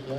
Eu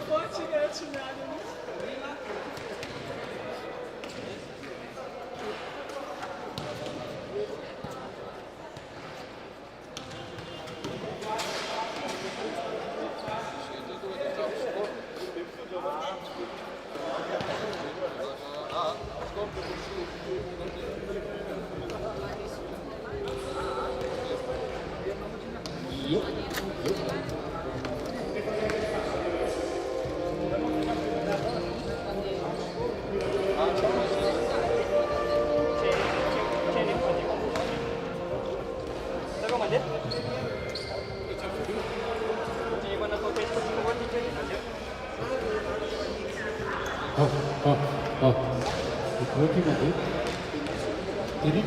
vou te ganhar, 그렇게 가지? 드립?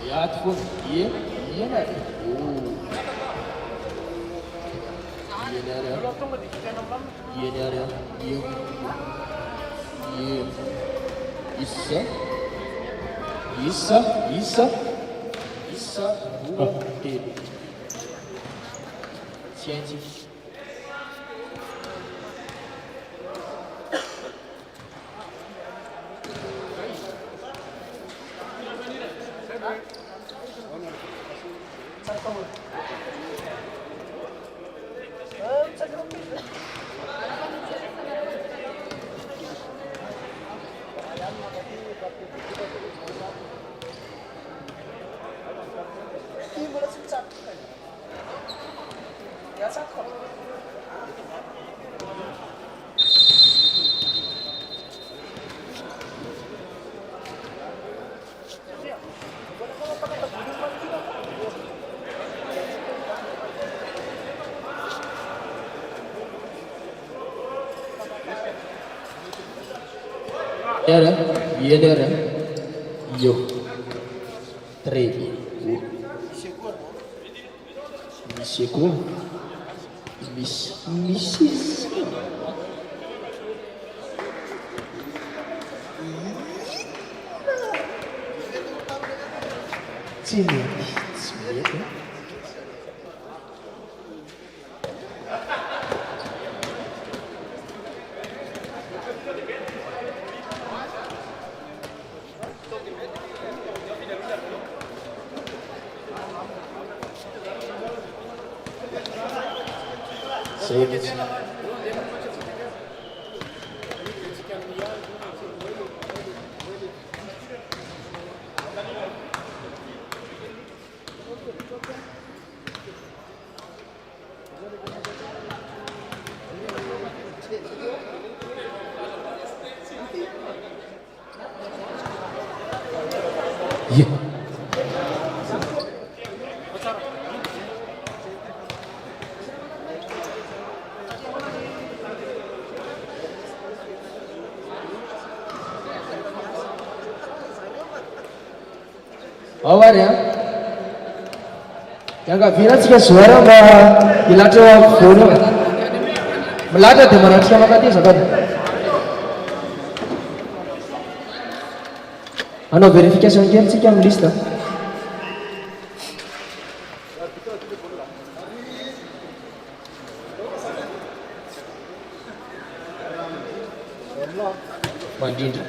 야, 두번 이해나. 오. 이해나려. 이해. 있어. 오. 드립. 시엔지. Iedere. Yo. 3. Misyekul. Misis. Sini. Sevgisi. Yeah. ao ary a iangavianatsika zoara mba ilatra eo ampovoany milatra dia manatrika makatezaka aby anao vérification kely tsika amin'ny liste mandrindra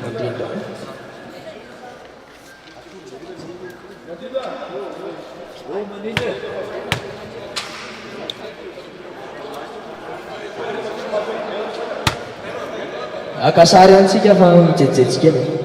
akasary antsika fa mijejejetsiky ely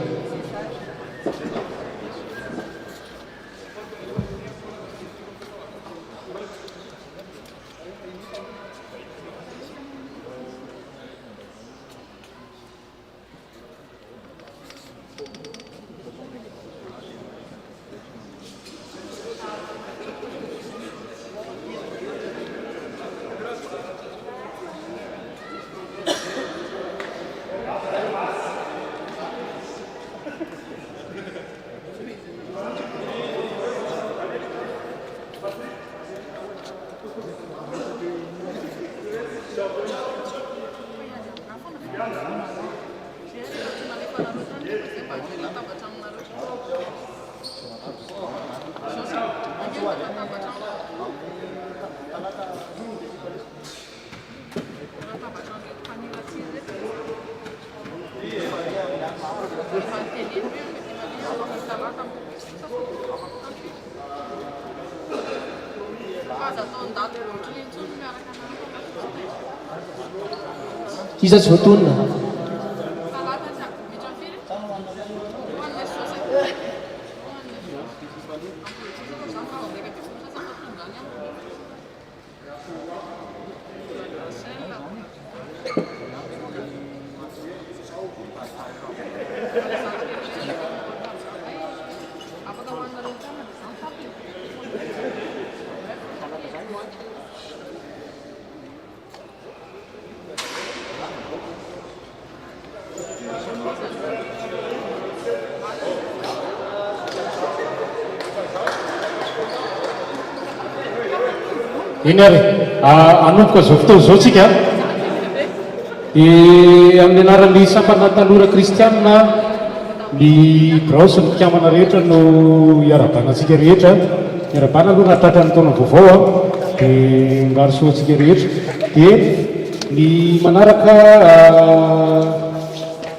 iza tsy voatonina iny ary anomboka zao fotoana zao tsika dia amin'ny anaran'ny sampana tanora kristianina ny braosy ny mpikamana rehetra no iarabanantsika rehetra iarabana aloha nahatratra ny taona vaovao a dia ngarosoantsika rehetra dia ny manaraka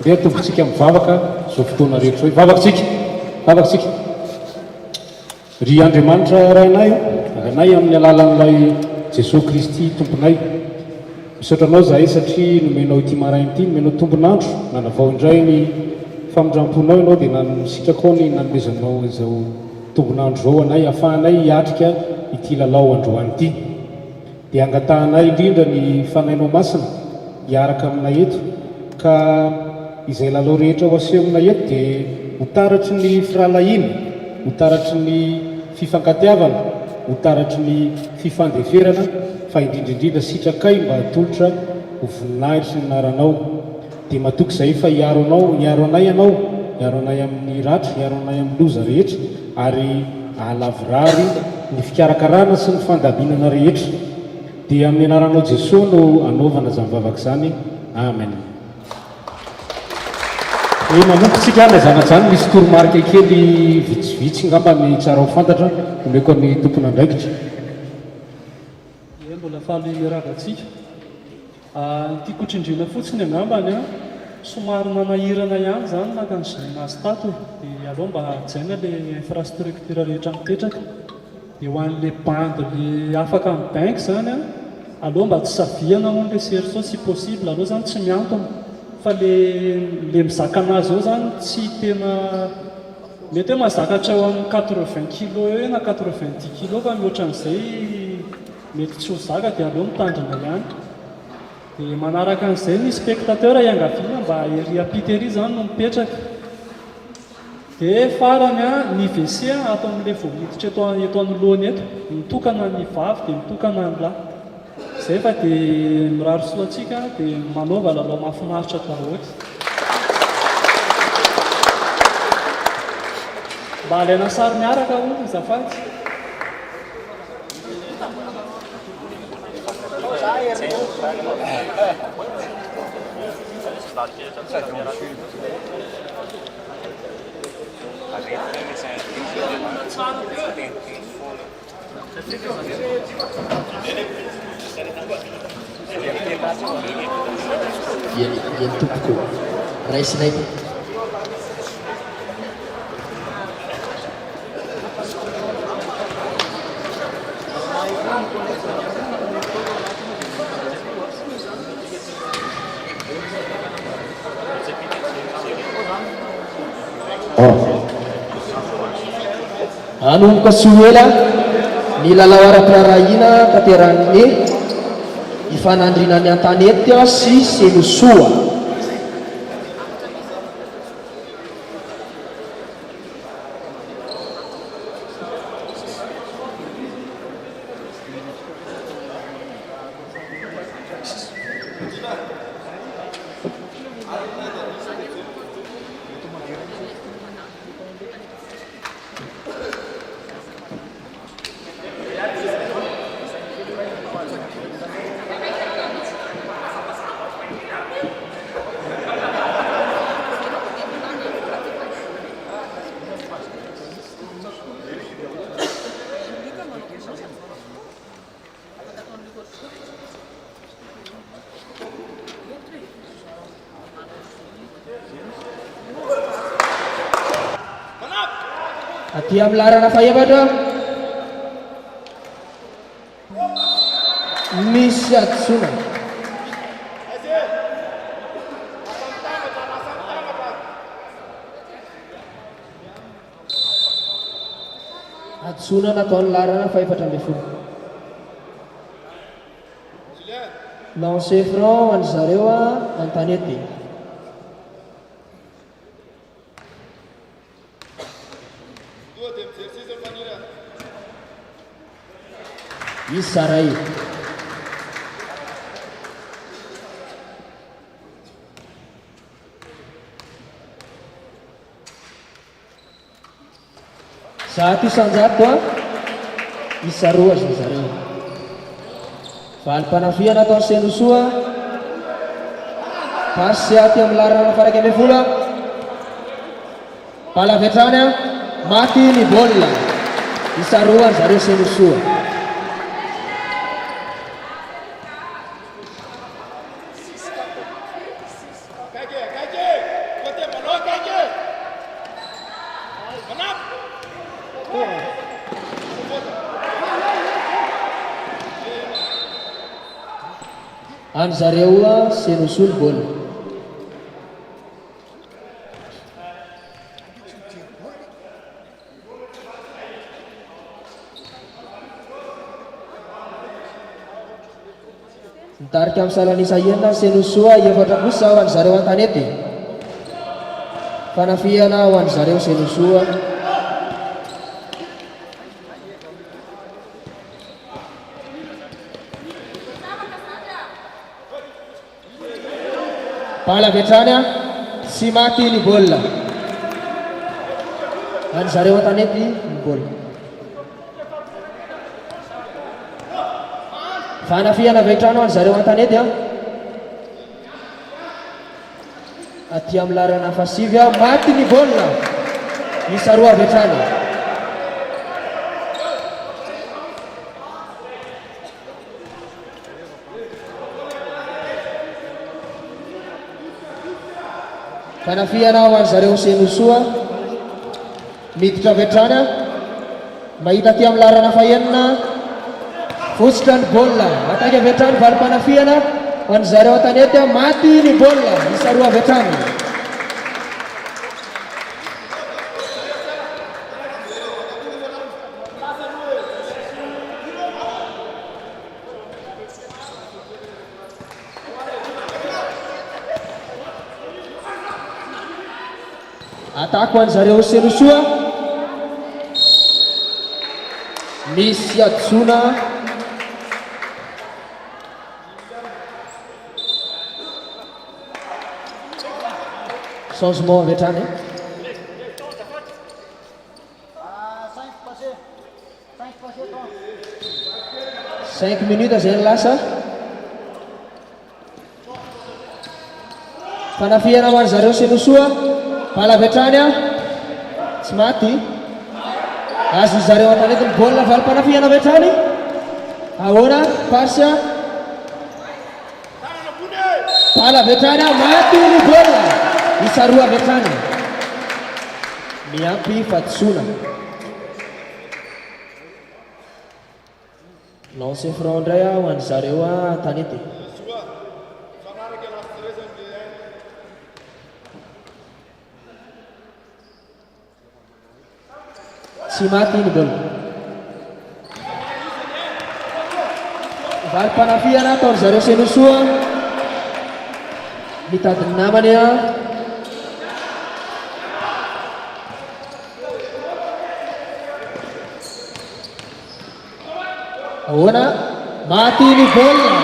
rea tombontsika mivavaka zao fotoana rehetra zao vavakantsika ry andriamanitra rainay aganay amin'ny alalan'ilay jesosy kristy tomponay misaotranao zahay satria nomenao ity marainy ity nomenao tombonandro nanavao indray ny famindramponao ianao dia nanositrako ny nanomezanao izao tombonandro zao anay ahafahanay hiatrika ity lalao androany ity dia angatahanay indrindra ny fanainao masina hiaraka aminay eto ka izay lalao rehetra ho aseho aminay eto dia hotaratry ny firalahiny hotaratry ny fifankatiavana hotaratry ny fifandeferana fa indrindraindrindra sitrakay mba hatolotra ho voninahitry ny naranao dia matoky izay fa hiaro anay ianao hiaro anay amin'ny ratra hiaro anay amin'ny loza rehetra ary ahalavirary ny fikarakarana sy ny fandabinana rehetra dia amin'ny anaranao jesosy no anaovana zany vavaka izany amen manompotsika na zanajany misy toromarika kely vitsivitsy ngamba ny tsara ho fantatra omeko ny tompona andraikitra e mbola faly miaravatsika ity kotrindrina fotsiny angambany a somary nanahirana ihany zany nakan'izay nazy tato dia aloha mba hajaina le infrastructure rehetra mipetraka dia ho an'le bande le afaka amin'ny bank zany a aloha mba tsy saviana moa le serso si possible aloha zany tsy miantona fa le mizaka anazy eo zany tsy tena mety hoe mahazakatra eo amin'ny 80 kilo eo na 90 kilo fa mihoatra an'izay mety tsy ho zaka dia aloha mitandrina ihany dia manaraka an'izay ny spectateur iangaviana mba ery apitery zany no mipetraka dia farany a ny WC atao amin'ilay voamiditra eto anoloany eto mitokana ny vavy dia mitokana ny lahy izay fa dia mirary soatsika dia manaova lalao mahafinaritra daholo mba alaina sary miaraka o zafady Eny tompoko raisinay ty anomboka sy ho ela ny lalao ara-pirarahina tanteran'ny ifanandrinany an-tanety sy selosoa aty amin'ny larana faefatra misy atsona atsona nataon'ny larana faefatra amby folo lancer franc any zareo an-tanety Isarai satu sanjato isaroa zay zareo valim-panafiana atao senosua pasy aty amin'ny larana faraky amby folo palavetrany maty ny baolina isaroa zareo senosua an zareo senosolo baolina mitarika amin'ny salanisa enina senosoa efatra kosa ho any zareo an-tanety fanafiana ho any zareo senosoa palavetrany sy maty ny baolina any zareo an-tanety ny baolina fanafiana vetrany ho any zareo an-tanety aty amin'ny larana fasivy maty ny baolina isa roa vetrany fanafiana ho any zareo senosoa miditra vetrany mahita aty amin'ny larana fahenina fotsitra ny baolina ataka vetrany valim-panafiana ho any zareo an-tanety maty ny baolina isa roa vetrany atako any zareo senosoa misy atsona changement vetrany 5 minutes zay ny lasa. Fanafiana ho an'ny zareo Senosoa. Bala avy hatrany tsy maty. Azo zareo antanetiny baolina valim-panafiana avy hatrany. Ahoana pasy bala avy hatrany maty ny baolina. Isa roa avy hatrany. Miampy Fatsoana. Lancer franc indray ho an'ny zareo Antanety. Tsy maty ny baolina. Valim-panafiana ataon'ny zareo Senosoa. Mitady ny namany ahoana maty ny baolina.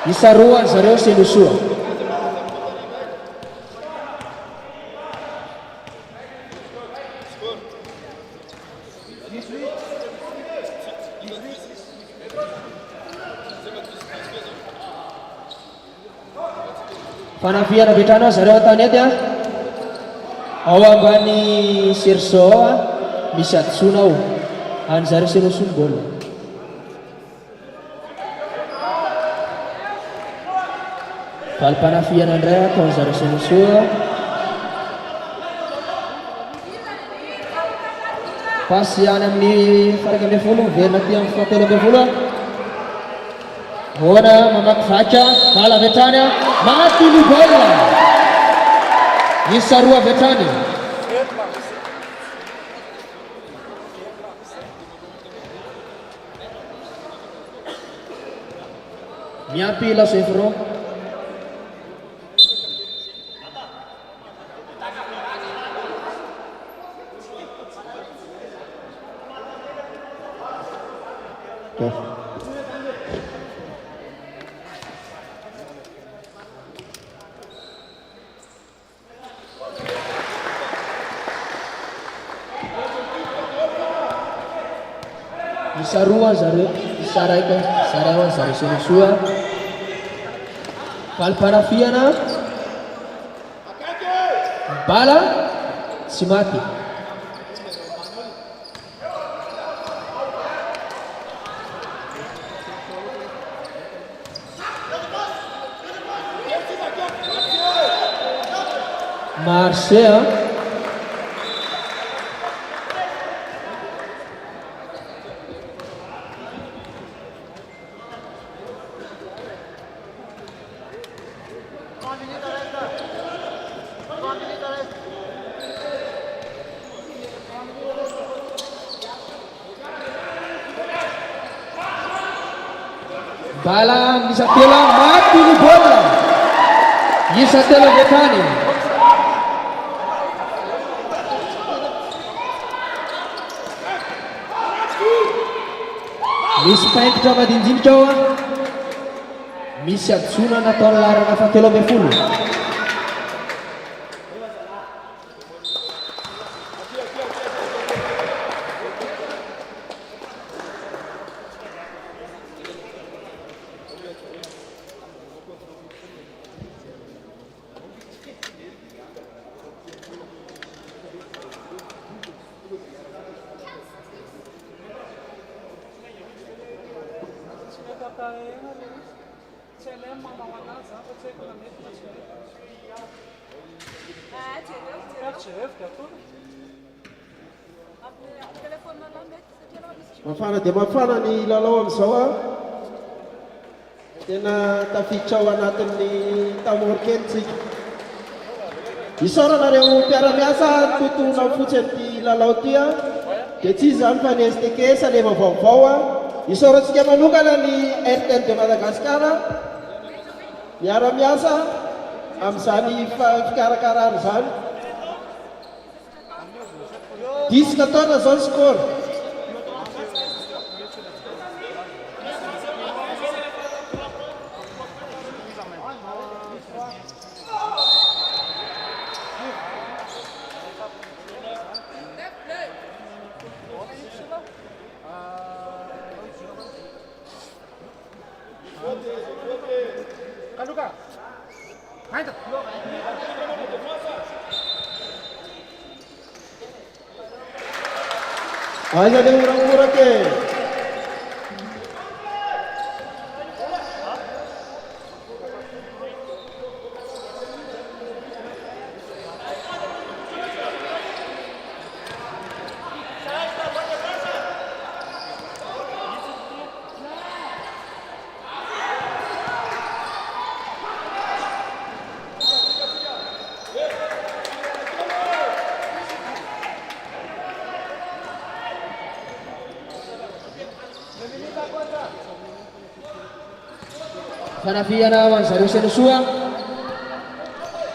Isa roa ny zareo Senosoa. Fanafiana betrana zareo Antanety ao ambany Serso misy Atsona ao any zareo Senosoa ny baolina. Valim-panafiana indray ataon'ny zareo Senosoa. Pasy any amin'ny 1/10 miverina aty amin'ny 7/10. Ahoana mamaky vaky bala avy hatrany maty ny baolina. Isa roa avy hatrany. Miampy lancer franc. Isa roa zareo, isa raika zareo zareo Senosoa. Valim-panafiana bala tsy maty. Marseille bala isa telo maty ny baolina. Isa telo avy hatrany. Misy paingitra madindinika ao misy Atsona nataony larana fahatelo amby folo. Mafana dia mafana ny lalao amin'izao tena tafiditra ao anatin'ny tamorikelytsika. Isaoranareo mpiara-miasa tontolona fotsiny ity lalao ity dia tsy izany fa ny STK salema vaovao isaorantsika manokana ny RTL de Madagasikara miara-miasa amin'izany fikarakarana izany. 10 taona zao ny score. Aja dia murah-murah ke. Fanafiana wan zareo Senusua.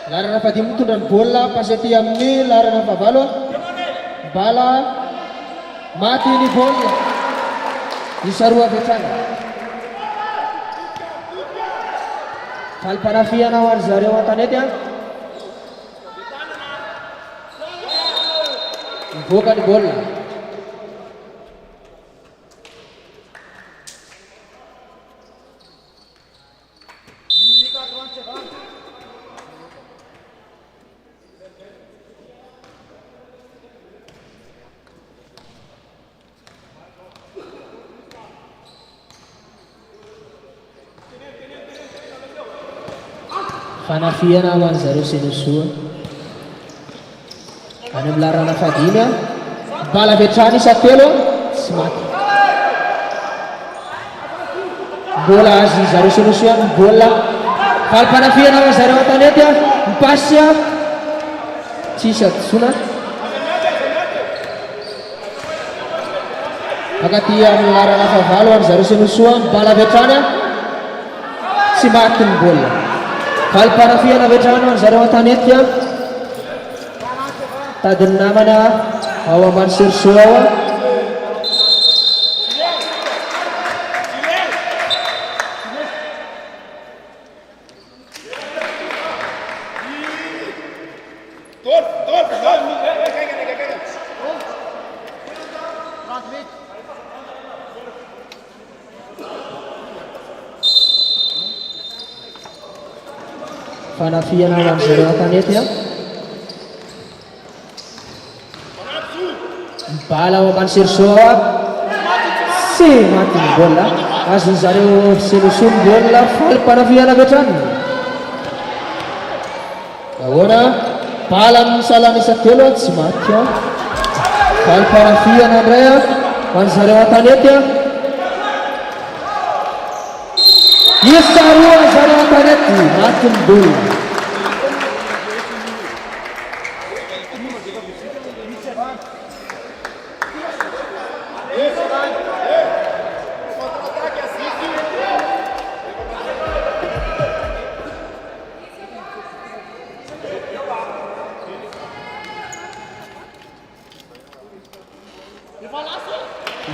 Larana fahadim mitondra ny baolina pasy aty amin'ny larana fahavalo. Bala maty ny baolina. Isa roa avy hatrany. Falim-panafiana ho an'ny zareo an-tanety a. Mivoaka ny baolina. Fanafiana ho an'ny zareo Senusua. Any amin'ny larana fahadimy a. Bala vetrany isa telo tsy maty. Mbola azy zareo Senusua ny baolina. Falim-panafiana ho an'ny zareo an-tanety a. Mipasy a. Tsisy adotsona. Akaty amin'ny larana fahavalo ho an'ny zareo Senusua. Bala vetrany a. Tsy maty ny baolina. Falim-panafiana vetrany ho an'ny zareo an-tanety a. Tadiny namana ao ambany Serso ao a. Fanafiana ho an'ny zareo an-tanety a. Bala ao ambany Serso ao a. Tsy maty ny baolina. Azony zareo Senusua ny baolina. Falim-panafiana vetrany. Ahoana bala amin'ny salana isa telo a. Tsy maty a. Falim-panafiana indray a ho an'ny zareo an-tanety a. Isa roa zareo an-tanety. Maty ny baolina.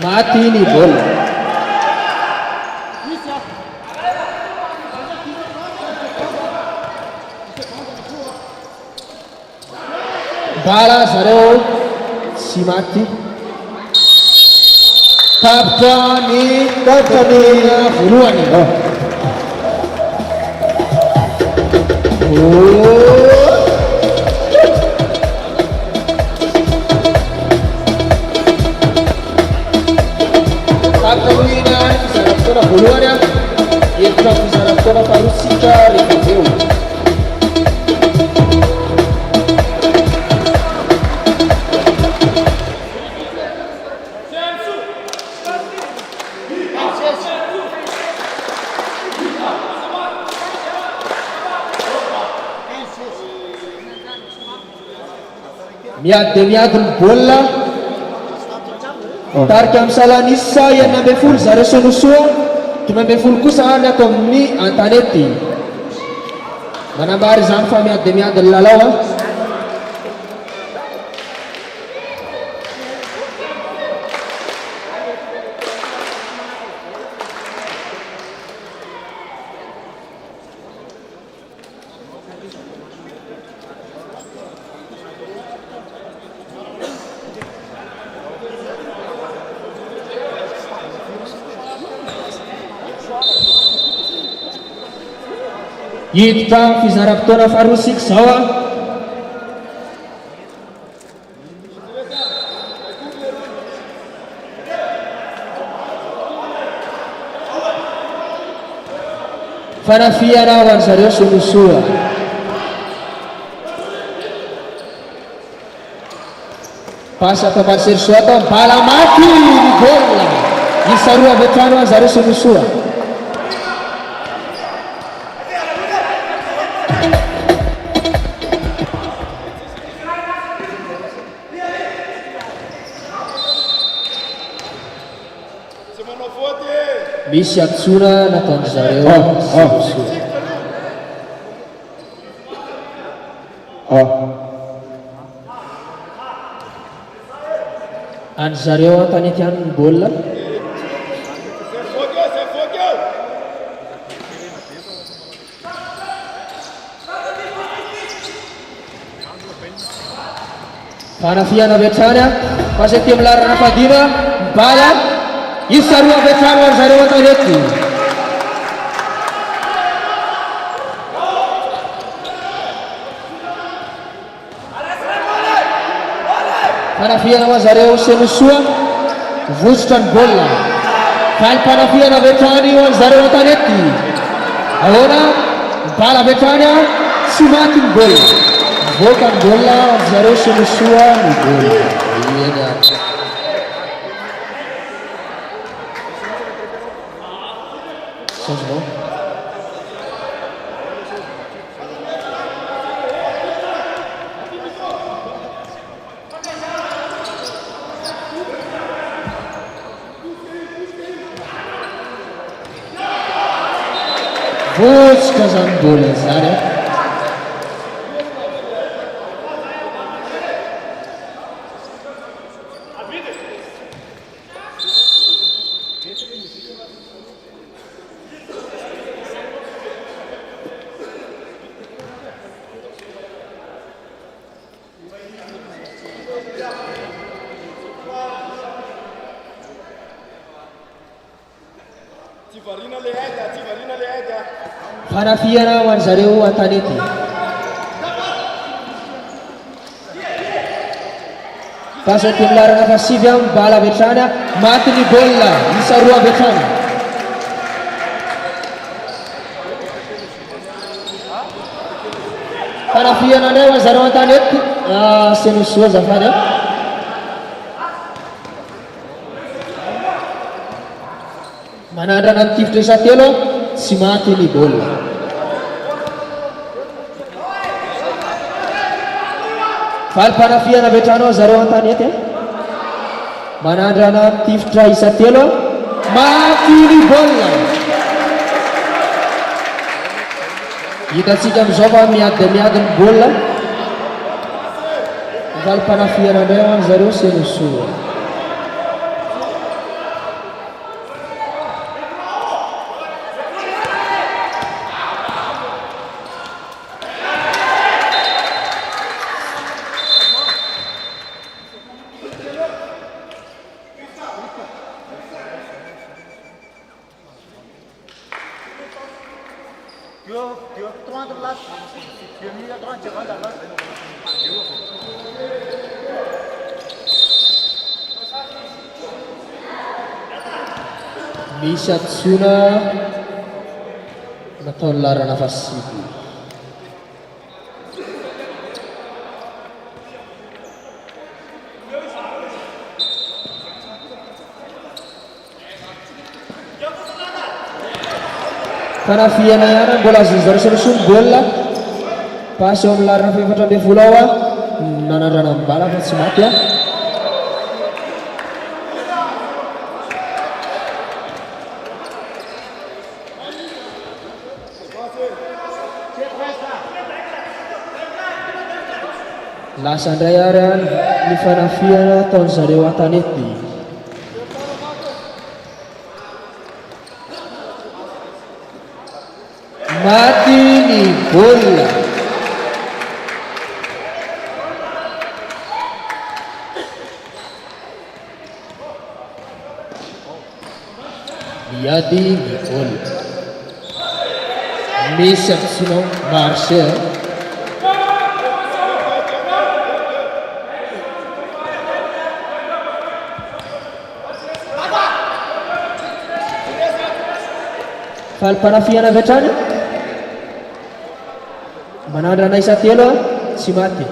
Mati ni bola. Bala zareo si mati. Tapani voalohany. Voalohany a entina fizarana-taona faharosika rehefa avy eo. Miady dia miady ny baolina. Tarika amin'ny salanisa enina ambin'ny folo zareo Senusua. 12 kosa ny ato amin'ny an-tanety. Manambary izany fa miady dia miady ny lalao a. hiditra fizaram-potoana faharoa sika zao a. Fanafiana ho an'ny zareo Sonosoa. Pasa atao ambany Sersoa atao bala maty ny baolina. Isa roa avy hatrany ho an'ny zareo Sonosoa. Misy atsona nataon'ny zareo Sonosoa. Any zareo an-tanety any ny baolina. Fanafiana avy hatrany a, pasa aty amin'ny larana fahadima, bala isa roa avy hatrany ho an'ny zareo an-tanety. Fanafiana ho an'ny zareo Sonosoa, vosotra ny baolina. Faly fanafiana avy hatrany ho an'ny zareo an-tanety. Ahoana bala avy hatrany a, tsy maty ny baolina. Voaka ny baolina ho an'ny zareo Sonosoa ny baolina. Eny ary. Changement. Votsika zany baolina zany a. Fanafiana ho an'ny zareo an-tanety. Pasa aty amin'ny larana fahasivy a, bala avy hatrany a, maty ny baolina, isa roa avy hatrany. Fanafiana indray ho an'ny zareo an-tanety. Sonosoa zafady a. Manandrana mitifitra isa telo, tsy maty ny baolina. Faly fanafiana avy hatrany ho an'ny zareo an-tanety. Manandrana mitifitra isa telo, maty ny baolina. Hitatsika amin'izao fa miady dia miady ny baolina. Faly fanafiana indray ho an'ny zareo Sonosoa. Misy atsona natao ny larana fahasivy. Fanafiana ihany mbola azon'ny zareo Sonosoa ny baolina. Pasy eo amin'ny larana faefatra ambin'ny folo ao a, nanandrana amin'ny bala fa tsy maty a. Lasa indray ary a ny fanafiana ataon'ny zareo an-tanety. Maty ny baolina. Miady ny baolina. Misy Simon Marcel. Falim-panafiana avy hatrany manandrana isa telo tsy maty.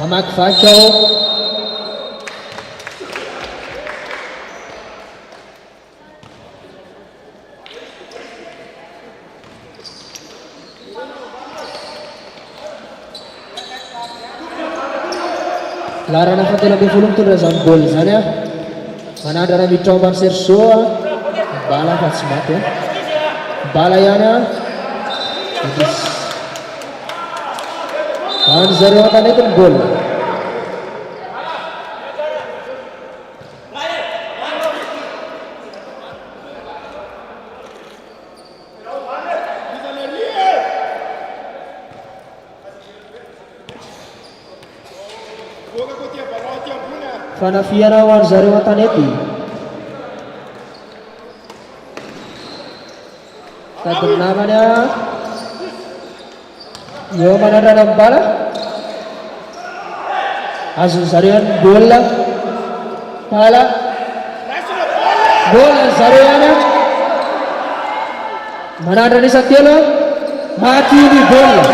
Mamakivaky ao larana fatelo amby folo mitondra zany baolina zany a manandrana miditra ao ambany Sergio a bala fa tsy maty bala ihany a indrisy any zareo an-tanety ny baolina. Fanafiana ho any zareo an-tanety tady ny namany a eo manandrana amin'ny bala azony zareo any baolina bala baolina zareo any a manandrana isa telo maty ny baolina.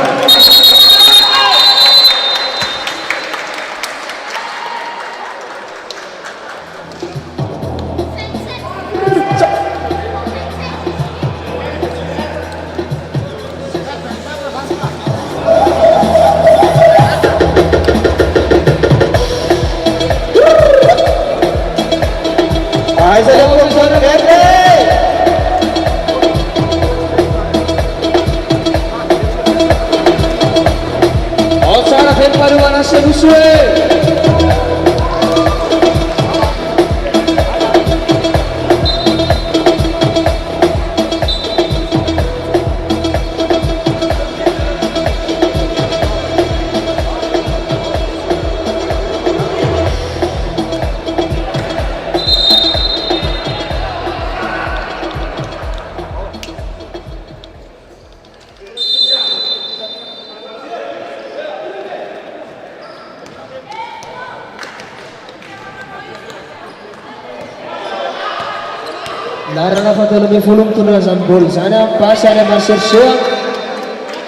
Larana fatelo amby folo mitondra zany baolina zany a pasy any ambany Sergio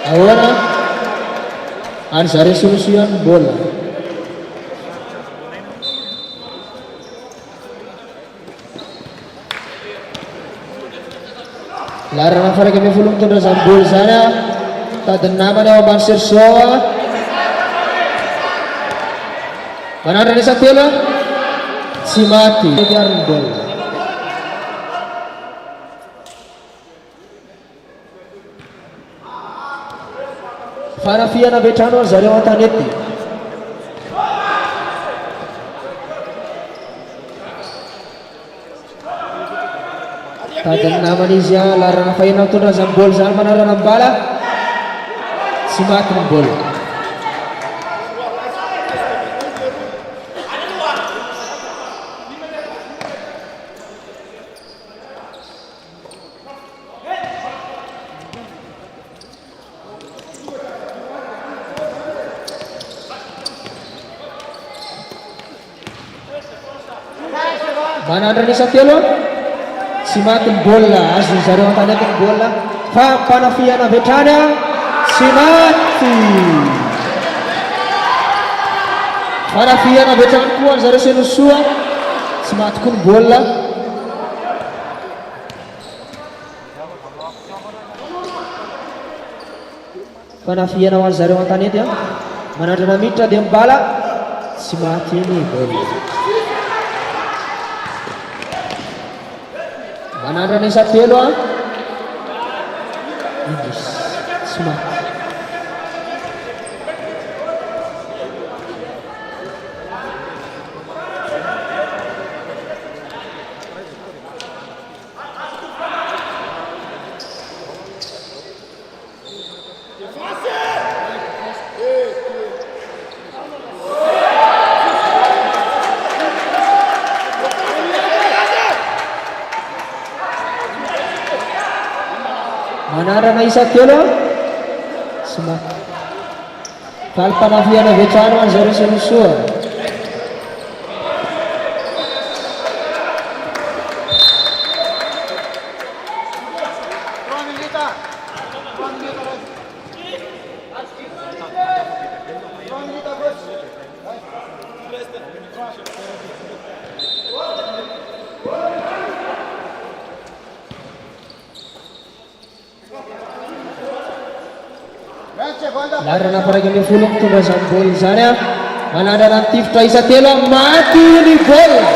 ahoana any zareo soloso ihany ny baolina. Larana faraka amby folo mitondra zany baolina zany a tady ny namany ao ambany Sergio a manandrana isa telo tsy maty miaro ny baolina. Fanafiana avy hatrany ho zareo an-tanety tady ny namany izy a larana fahina mitondra zany baolina zany manarana amin'ny bala tsy maty ny baolina. Manandrana isa telo tsy maty ny baolina azony zareo an-tanety ny baolina fa mpanafiana avy hatrany a tsy maty. Fanafiana avy hatrany koa zareo Senosoa tsy maty koa ny baolina. Fanafiana ho any zareo an-tanety a manandrana miditra dia mibala tsy maty ny baolina. Manandrana isa telo a indrisy tsy maty. Manarana isa telo Simaty. Faly panafiana avy hatrany ho an'ny zareo Senosoa. Larana paraika amin'ny folo mitondra izany baolina izany a. Manandrana ny tifitra isa telo maty ny baolina.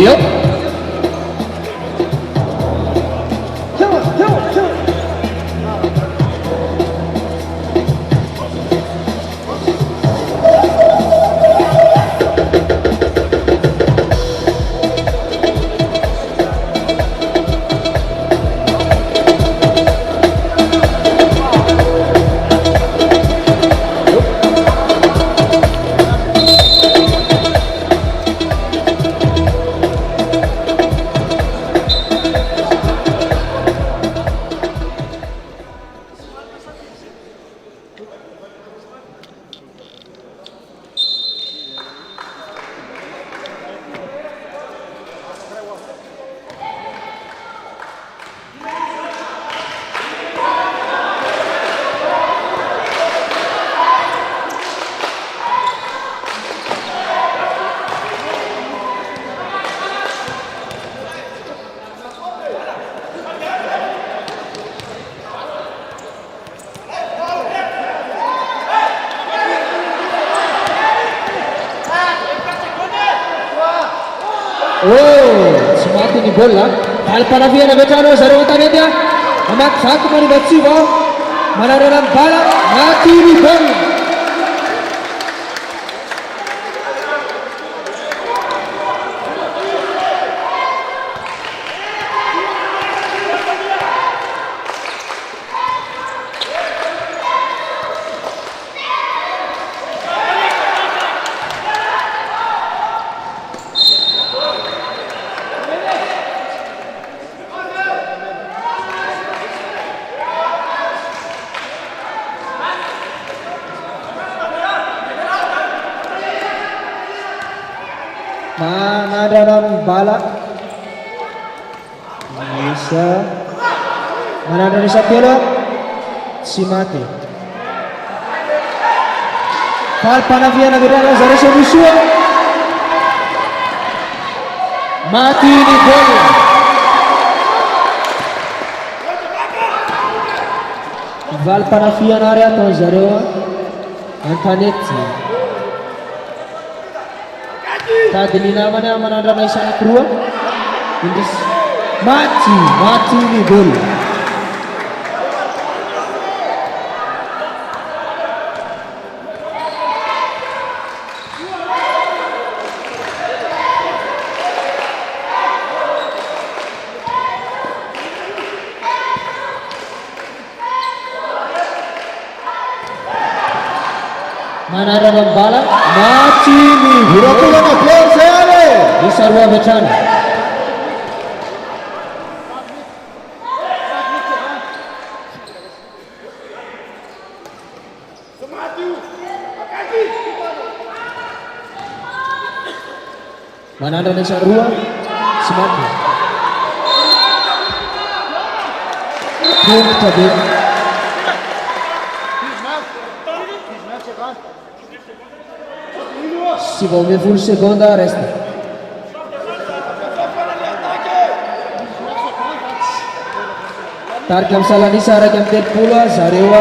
Yup. Tsy maty ny baolina. Faly panafiana avy hatrany zareo an-tanety a. Amakivaky manivatsivo manarana ny bala maty ny baolina. Manandrana ny bala isa manandrana isa telo tsy maty. Faly panafiana avy hatrany zareo Senosoa maty ny baolina. Valy panafiana ary ataony zareo an-tanety. Tady ny namany manandrana isa anankiroa indrisy maty ny baolina. Manarana ny bala maty ny Roapolana baolina zay any. isa roa avy hatrany. Manandrana isa roa tsy maty. Tongotra be. Sivy amby folo seconda resta. Tarika amin'ny salanisa araiky amin'ny telopolo zareo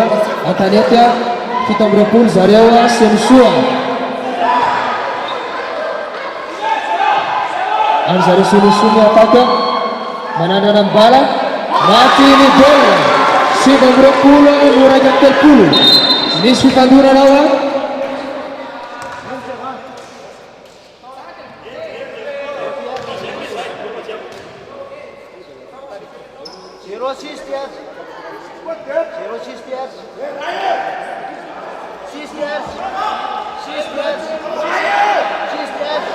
an-tanety a. 7 amby roapolo zareo Senosoa. Ary zareo Senosoa miataka manandrana ny bala maty ny baolina. 7 amby roapolo no araiky amin'ny telopolo. Misy fitandorana ao a. sisters. 0 sisters. Sisters. Sisters. Sisters.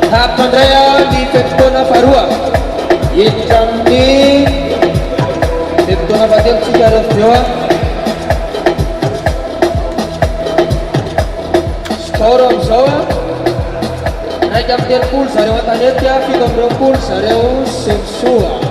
Tahap pendraya di Peptona Farua. Yecam di Peptona Batel Cikarus Jawa. Skorom Sawa. Najam Del Pul Sarewa Tanetya Fikom Pul Sarewa Semsua.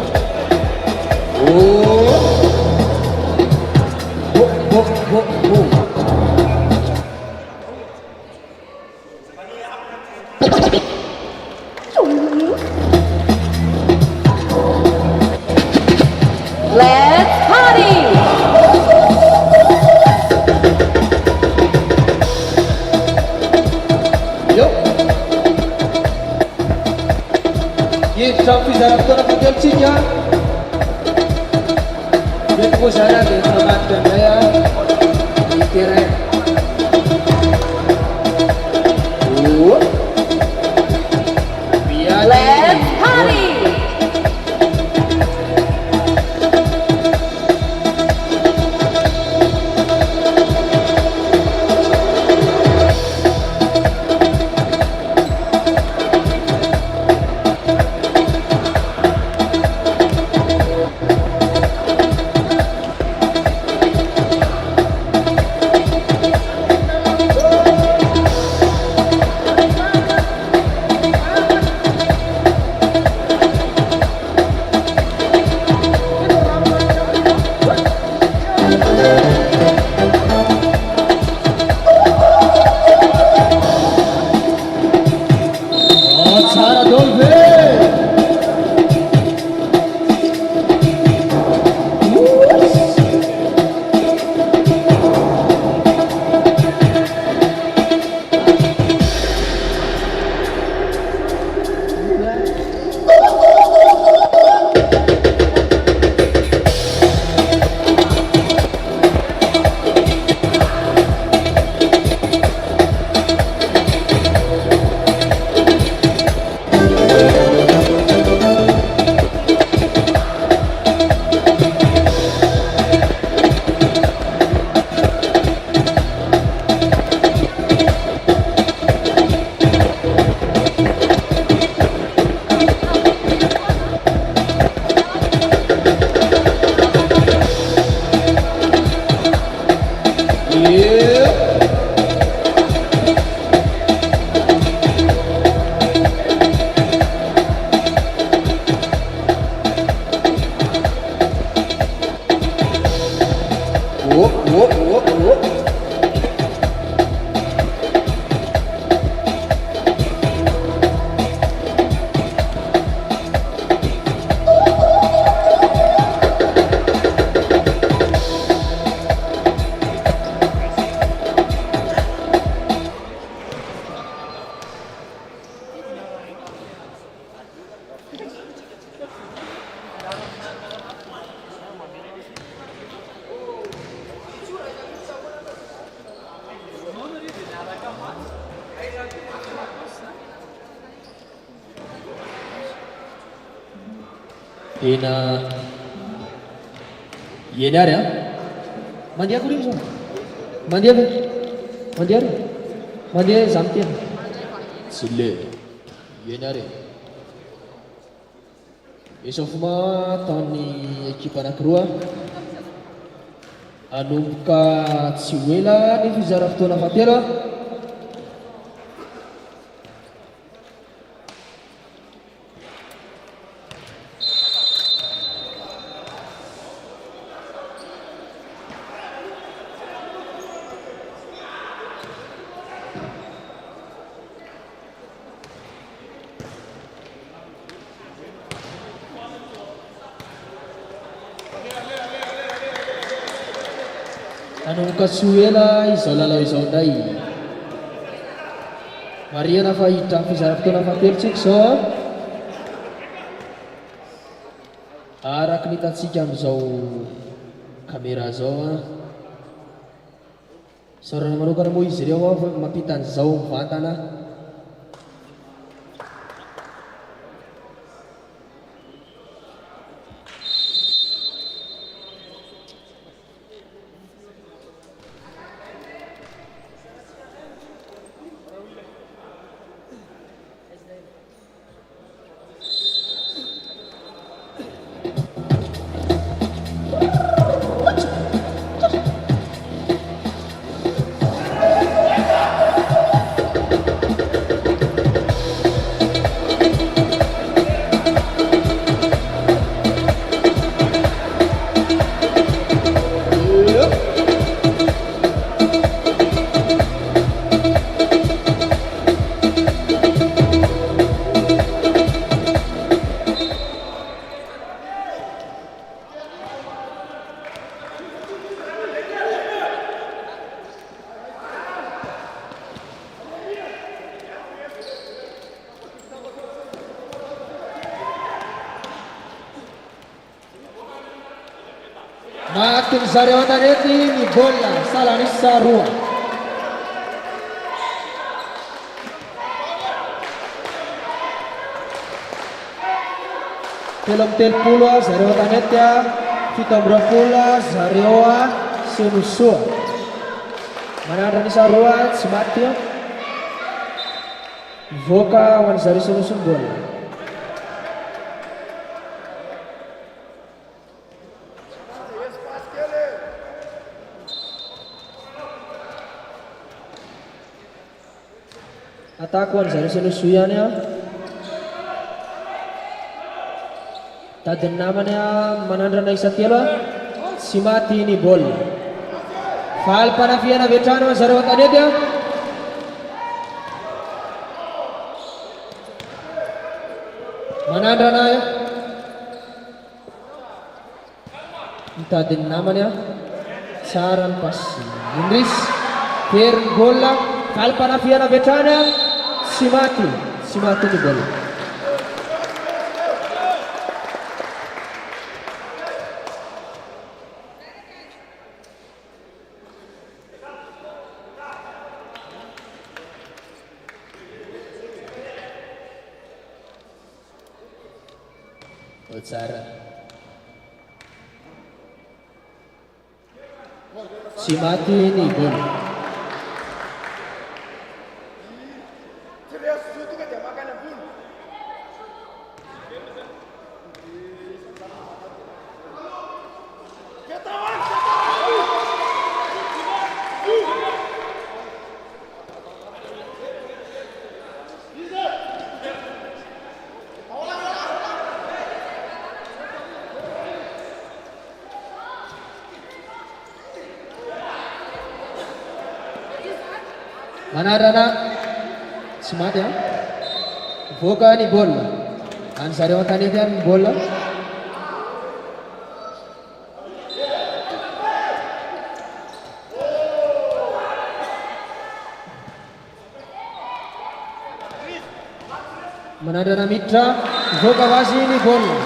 Let's party! Yuk. Ye sampai dalam kota Patel Cinya. Dia tunggu sana di tempat dan saya di kiri. Let's party! Ina Yenare ya? Mandi aku rin so. Mandi aku. Mandi aku. Mandi samtian. Sile. Yenare. Isofuma tani ekipa anakiroa anomboka tsy ho ela ny fizara fotoana fahatelo. Nanomboka Soela izao lalao izao indray. Marihana fa hiditra amin'ny fizaram-potoana fahatelontsika izao. Araka ny hitantsika amin'izao kamera zao saorana manokana moa izy ireo mampita an'izao mivantana. Makin zareo an-tanety ny baolina salanisa roa. Telo amby telopolo zareo an-tanety, 17 zareo Senosoa. Manandra ny isa roa tsy maty mivoaka ho an'ny zareo Senosoa ny baolina. Atako an zareo Senosoa ihany tadiny namany manandrana isa telo tsy maty ny baolina. Falim-panafiana avy hatrany an zareo an-tanety manandrana mitadiny namany tsara ny pasy Indris pery ny baolina. Falim-panafiana avy hatrany tsy maty ny baolina. Tsara tsy maty ny baolina. Manarana tsy maty mivoaka ny baolina any zareo an-tanety any ny baolina. Manandrana miditra mivoaka ho azy ny baolina.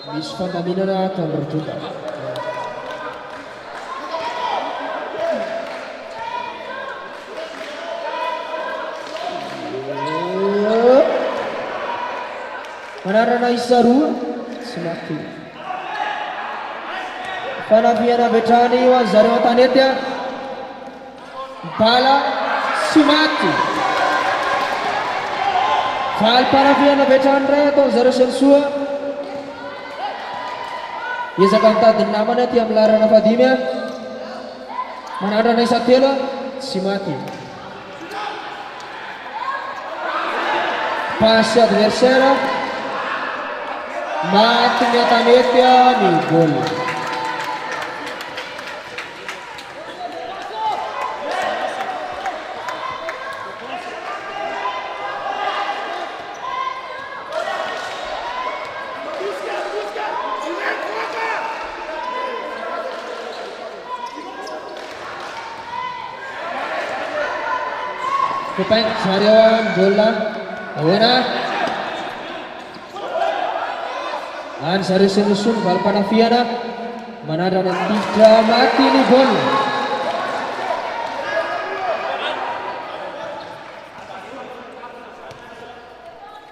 Misy fandaminana ato amin'ny rotonda. manarana isa roa sy maty. Fanafiana avy hatrany ho azy zareo an-tanety a. Bala sy maty. Valim-panafiana avy hatrany ray ataony zareo Senisoa. Ezaka mitadiny namana ty amin'ny larana fadimy a. Manandrana isa telo sy maty. Passe adversaire. Maty ny an-tanety a ny baolina. Kepain Saryawan bola Awena An Sari Senusun Valpanafiana Manadana tidak mati ni bola.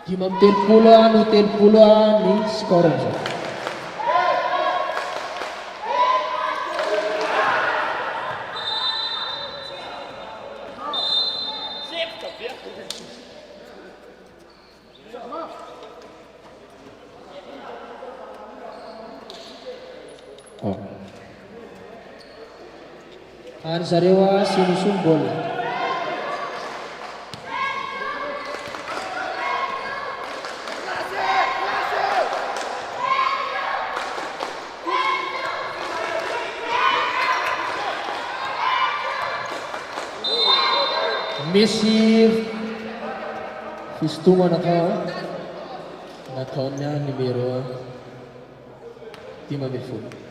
Jimam tel puluhan ni skor. An Sarewa Sinusun bola. Messi Fistuma nakaonnya numero 15.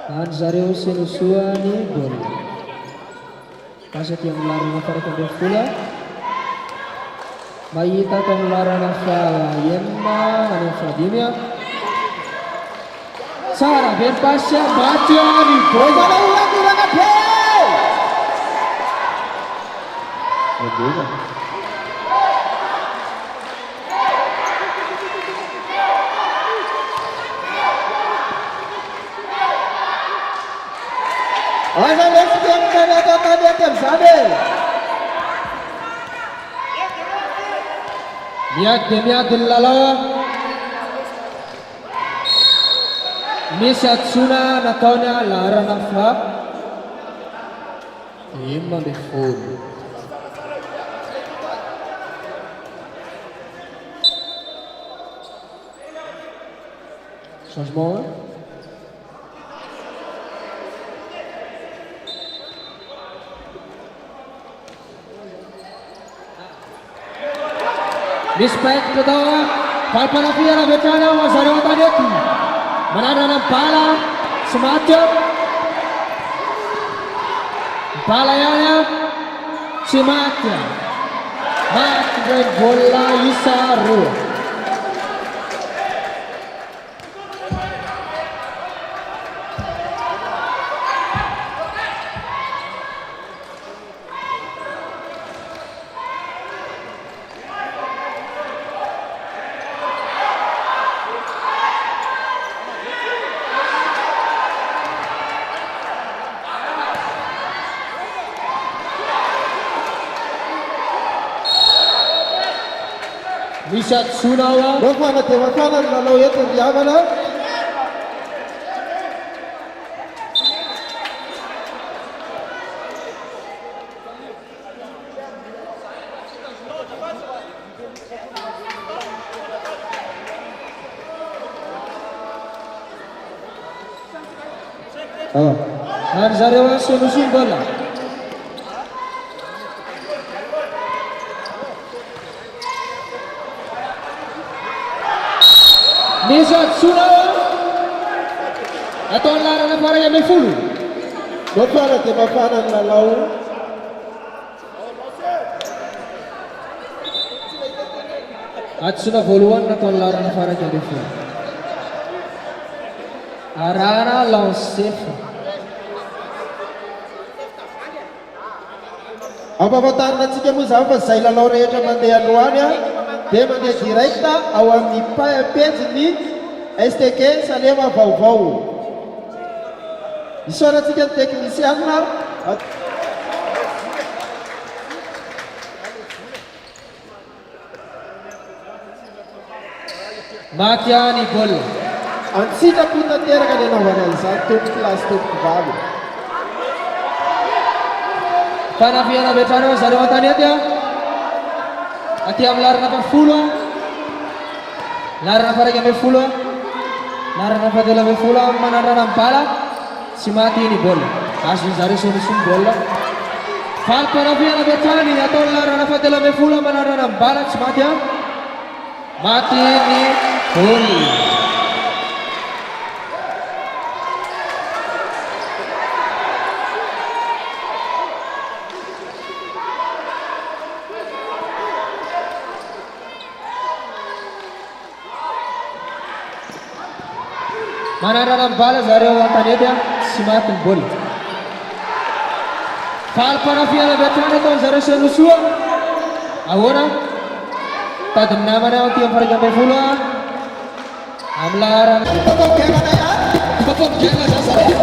An Zareo Senusua ni bola. Pasat yang melarang para pemain bola. Mayita yang melarang Yenma dan Vladimir. Sarah berpasya baca ni bola. Ulang play. Asa Mexican tadi akan Sabel. Miat lala. Misat Suna nakaonya larang Fa. Imam Beful. Changement. Respect to the Valpanafiana Betana was Arotaneti. Manana Pala semacam Palayanya semacam Matre bola Isaru. Misat Sunawa Bafana lalau itu dia mana? Zarewa Senusun bola. Misat Sunawa atau larang para yang mefulu. Bafana lalau. Atsuna voluan atau larang para yang mefulu. Arana langsif. ampahafantarinatsika moa zany fa zay lalao rehetra mandeha androany a dia mandeha directa ao amin'ny pejiny STK Salema vaovao. Isaorantsika ny teknisiana Makiany bola. antsitrapo tanteraka ny anaovana izany tompo lasy tompo vavy. Fanafiana vetrana zareo an-tanety aty amin'ny larana fahafolo, larana faha 12, larana faha 13 manandrana amin'ny bala, tsy maty iny bola. Azony zareo solution bola. Fanafiana vetrany atao larana faha 13 manandrana amin'ny bala, tsy maty maty iny bola. Manarana bala zareo an-tanety tsy maty ny bola. Falim-panafiana vetrany ataony zareo Senosoa. Ahoana? Tadiny namany ao aty amin'ny faha 12 amin'ny laharana. Fampampiaina zany zareo.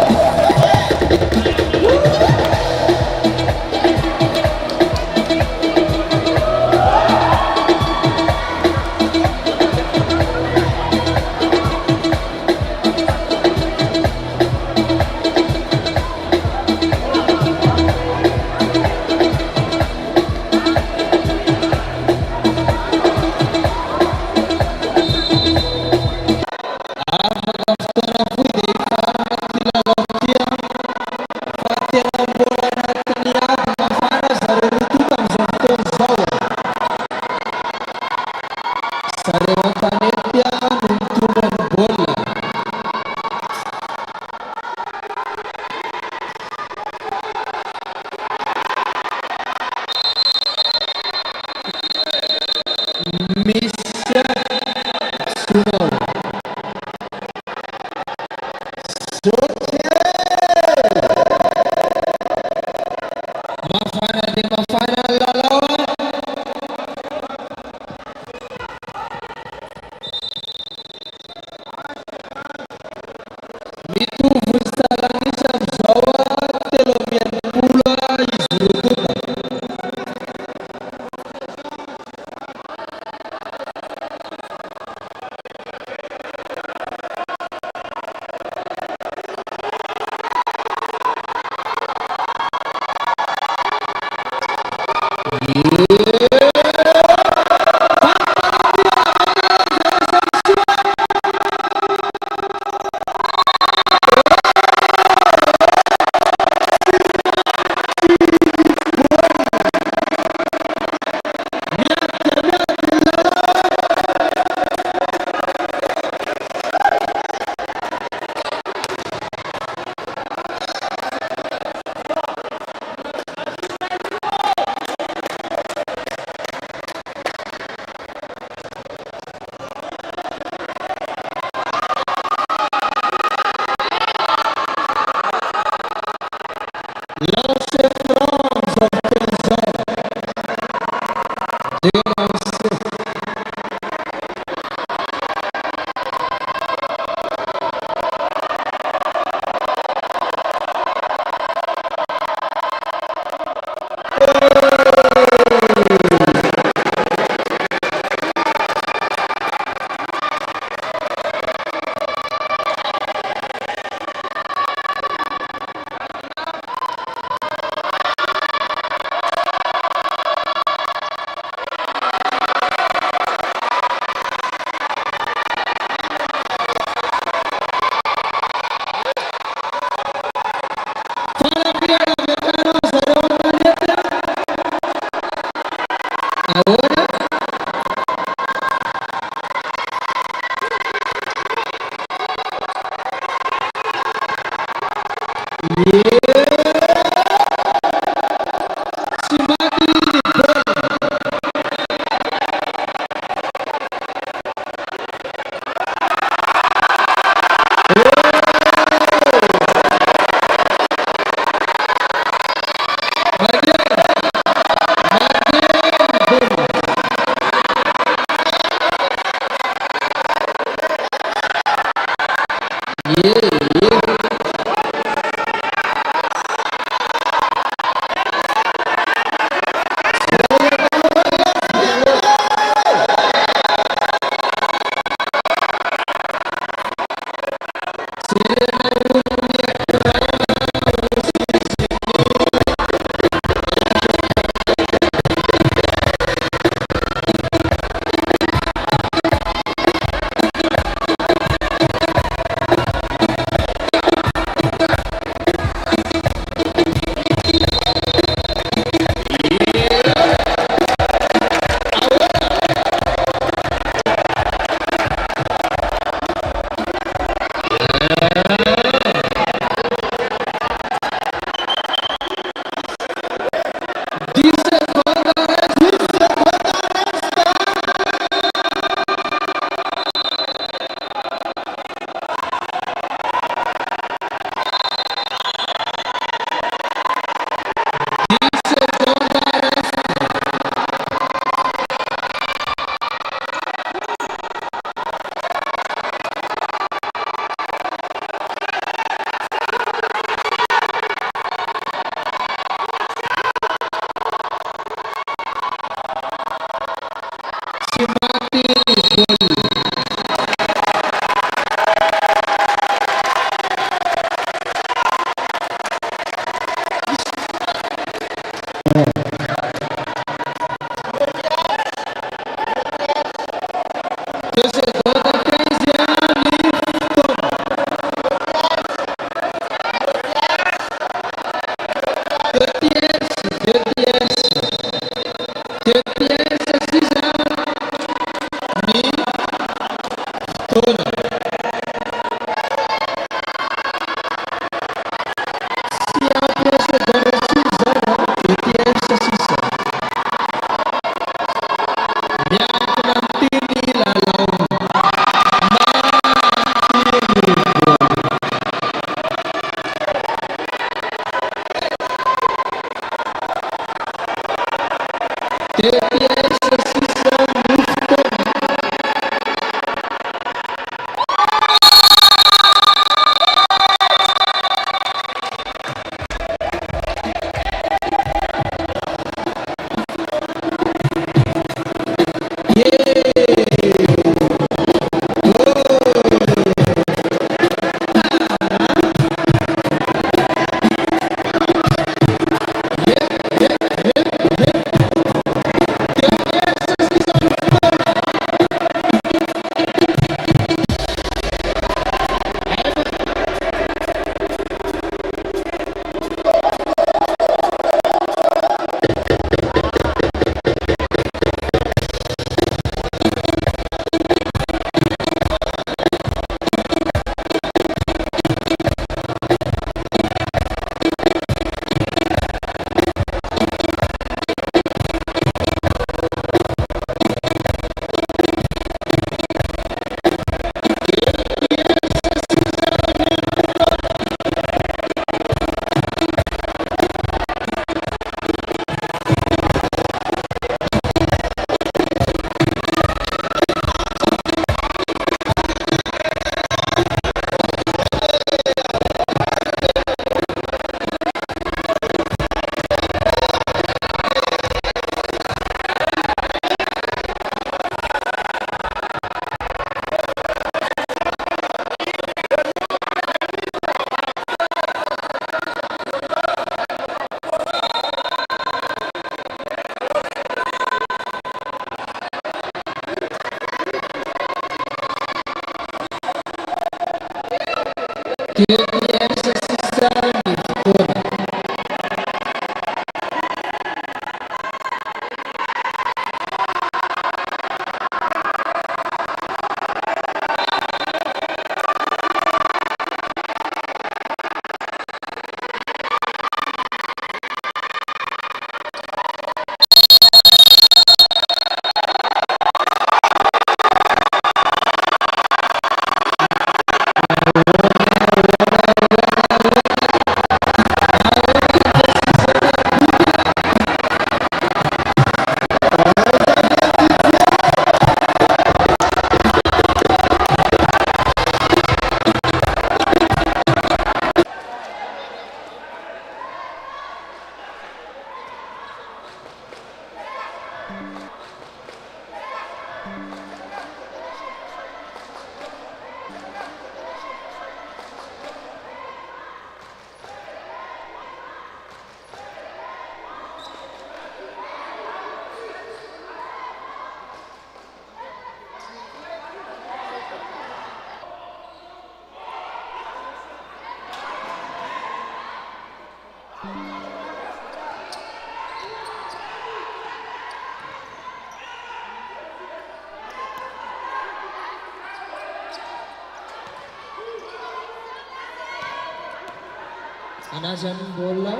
Anasan bola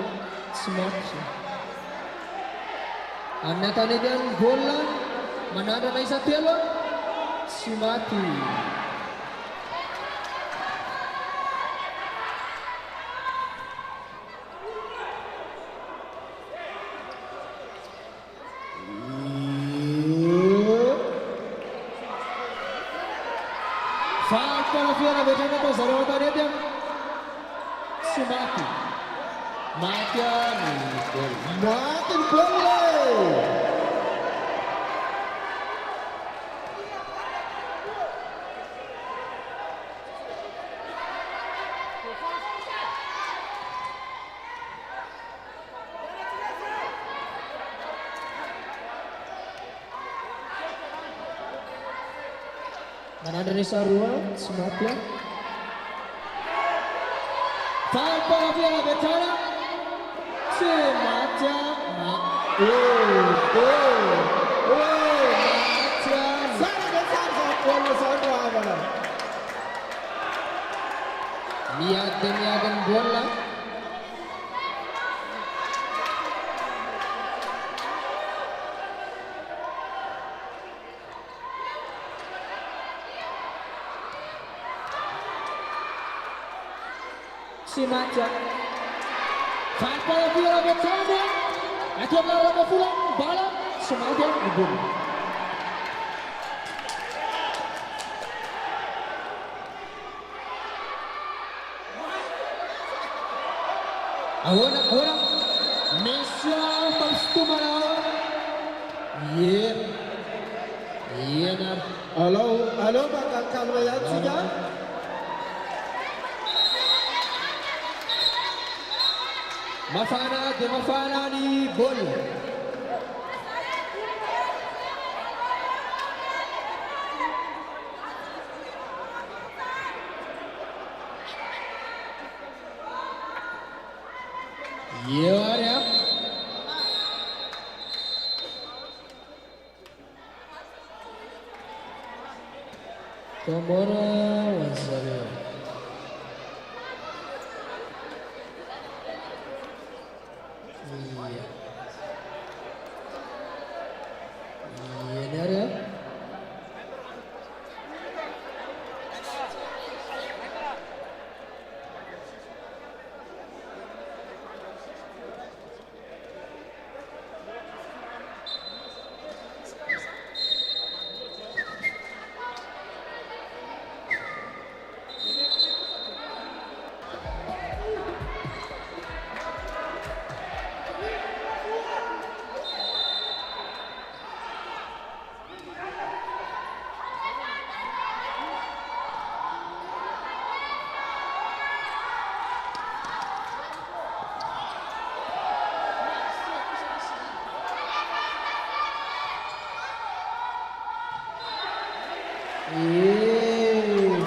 smash. Anatanigan bola manada na isa telo Sumati. Foul pala Fiora Bejana to Zarota dia Sumati. Makin boleh. Mana dari Sarua Sumati. Foul pala Fiora Bejana. Semacam Simaja. Sampai bola bertanda. Itu adalah pulang bola Simaja ibun. Awak Mesya pastu mana? Iya nar. Halo bakal kalmayan sudah. Mafana di bol. Iya ya. Tomora Wasario. Iya. Iya ya.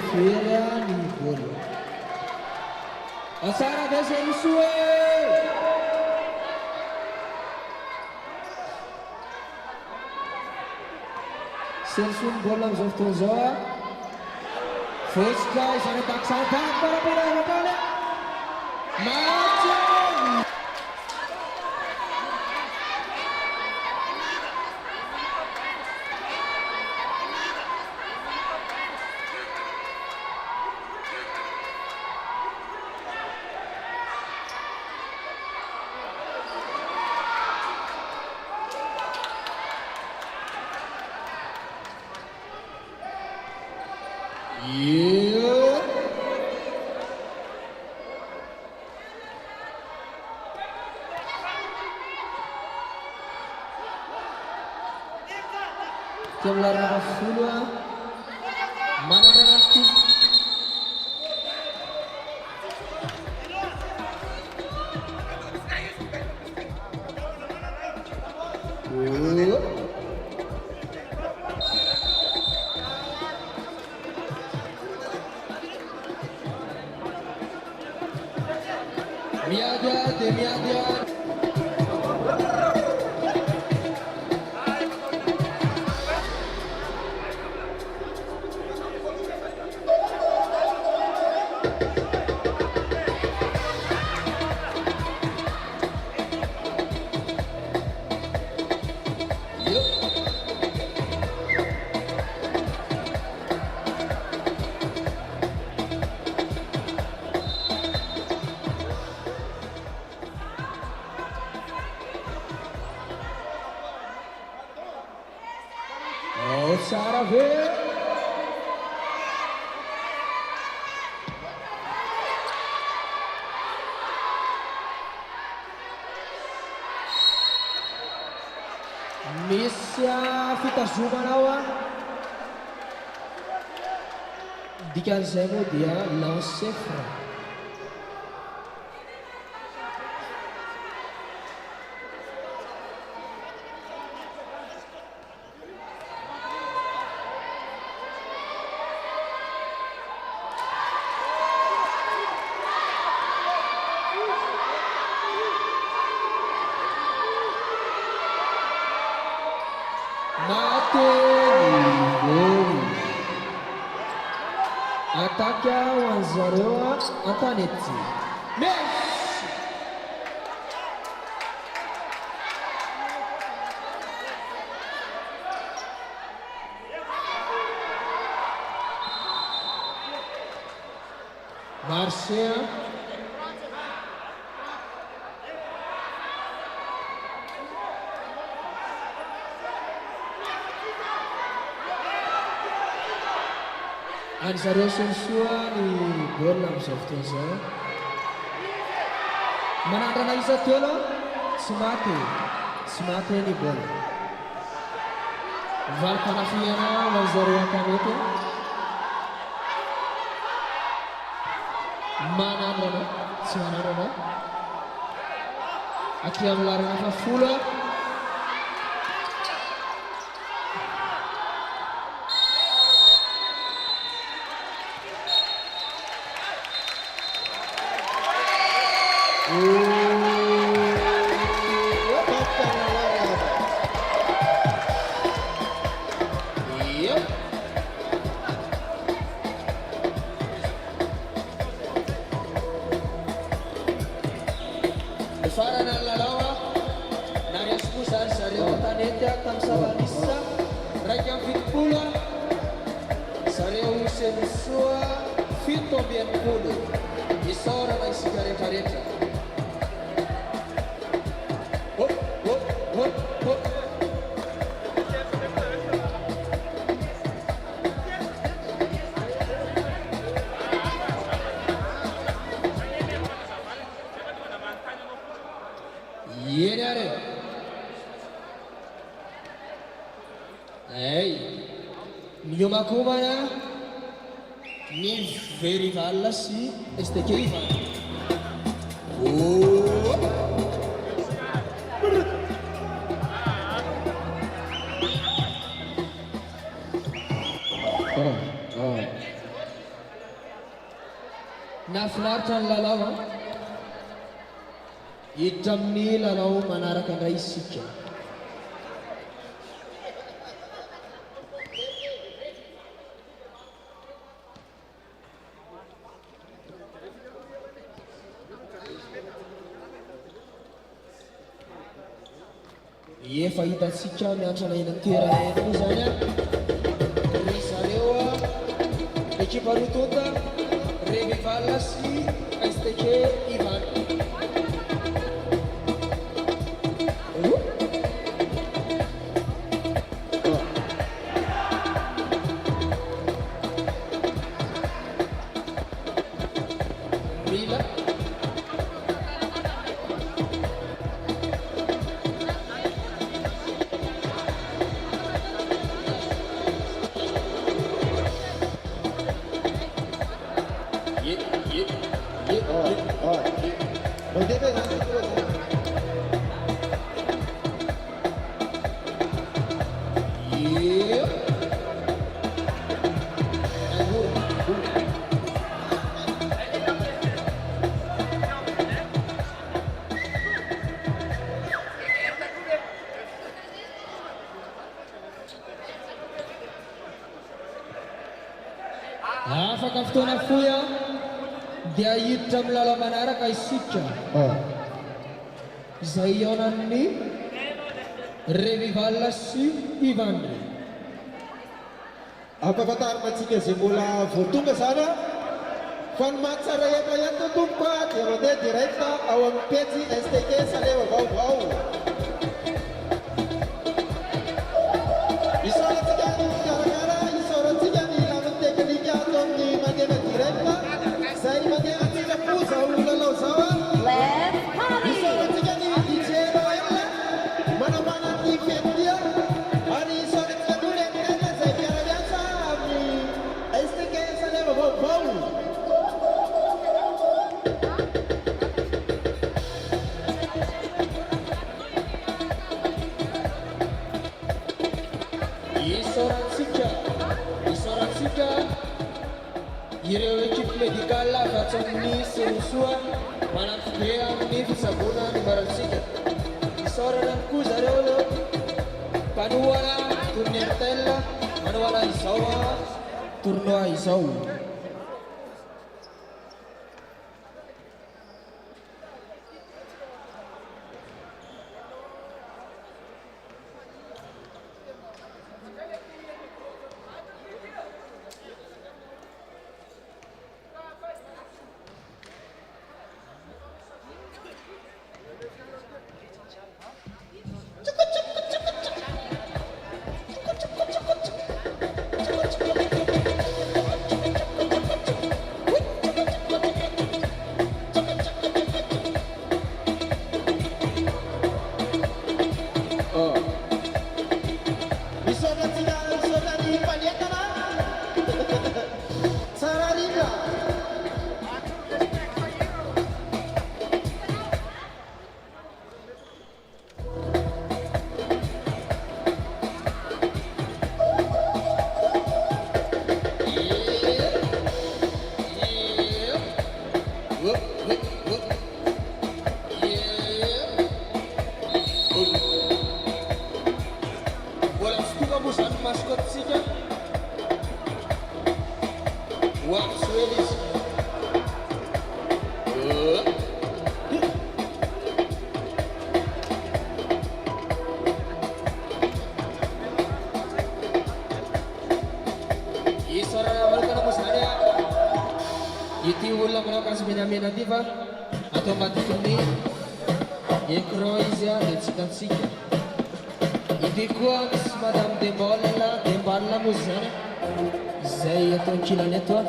Firani gol. Asara desa Usue. Sensun bola Zofton Zawa. First guys ada paksa para bola. Macam. Yeah. Jumlah Rasulullah mana nanti Miadia. Oh, Sarave. Misya Fita Zumanawa. Dikasemu dia Lausefra. Ataque Wanzarewa Antanetti. Messi. Marcia Any zareo soasoa ny baolina amin'izao fotoana izao. Manandrana isa telo tsy maty ny baolina. Valim-panafiana ho an'ny zareo an-tanety. Manandrana tsy manandrana. Aty amin'ny larin'ny fafolo. Farana ny lalao nariasiko zany zareo tanety tamin'ny salanisa raika amin'ny fitopolo zareo semisoa fito amby enimpolo isaorana isika rehetrarehetra. Eny ary ay miomakomana ny Verival sy STK Ivan. Nahafinaritra ny lalao hiditra amin'ny lalao manaraka indray isika. Efa hitantsika miantrana eny amin'ny toerana eny zany ry zareo ekipa rotonta Revival sy STK Ivan. Afaka fotoana fohy dia hiditra amin'ny lalao manaraka isika izay ihaonan'ny Revival sy Ivan. Ampahafantarinatsika izay mbola voatonga zany fa ny mahatsara efa eto tompoka dia mandeha direct ao amin'ny pejy STK Saleva vaovao. Isaorantsika ny karakara, isaorantsika ny lavin'ny teknika atao amin'ny mandeha direct izay mandeha atsika poza ho lalao zao. Let's party! Isaorantsika ny DJ Noel manamana ny fety ary isaorantsika ny olentena izay miara-miasa amin'ny STK Saleva vaovao. Isaorantsika ireo ekipe médicale avatsy amin'ny semisoa manampy be amin'ny fisabona ny maratsika. Isaorana koa zareo mpanohana tournientel manohana izao tournoi izao. moa zany maskotsika oamsoely izy isaravalakana moa zany a ity olona manao akanjo menamena ty fa atao matetiky ny écran izy a de tsikatsika ity koa misy madame demballe moa zany izay atao ankilany ato a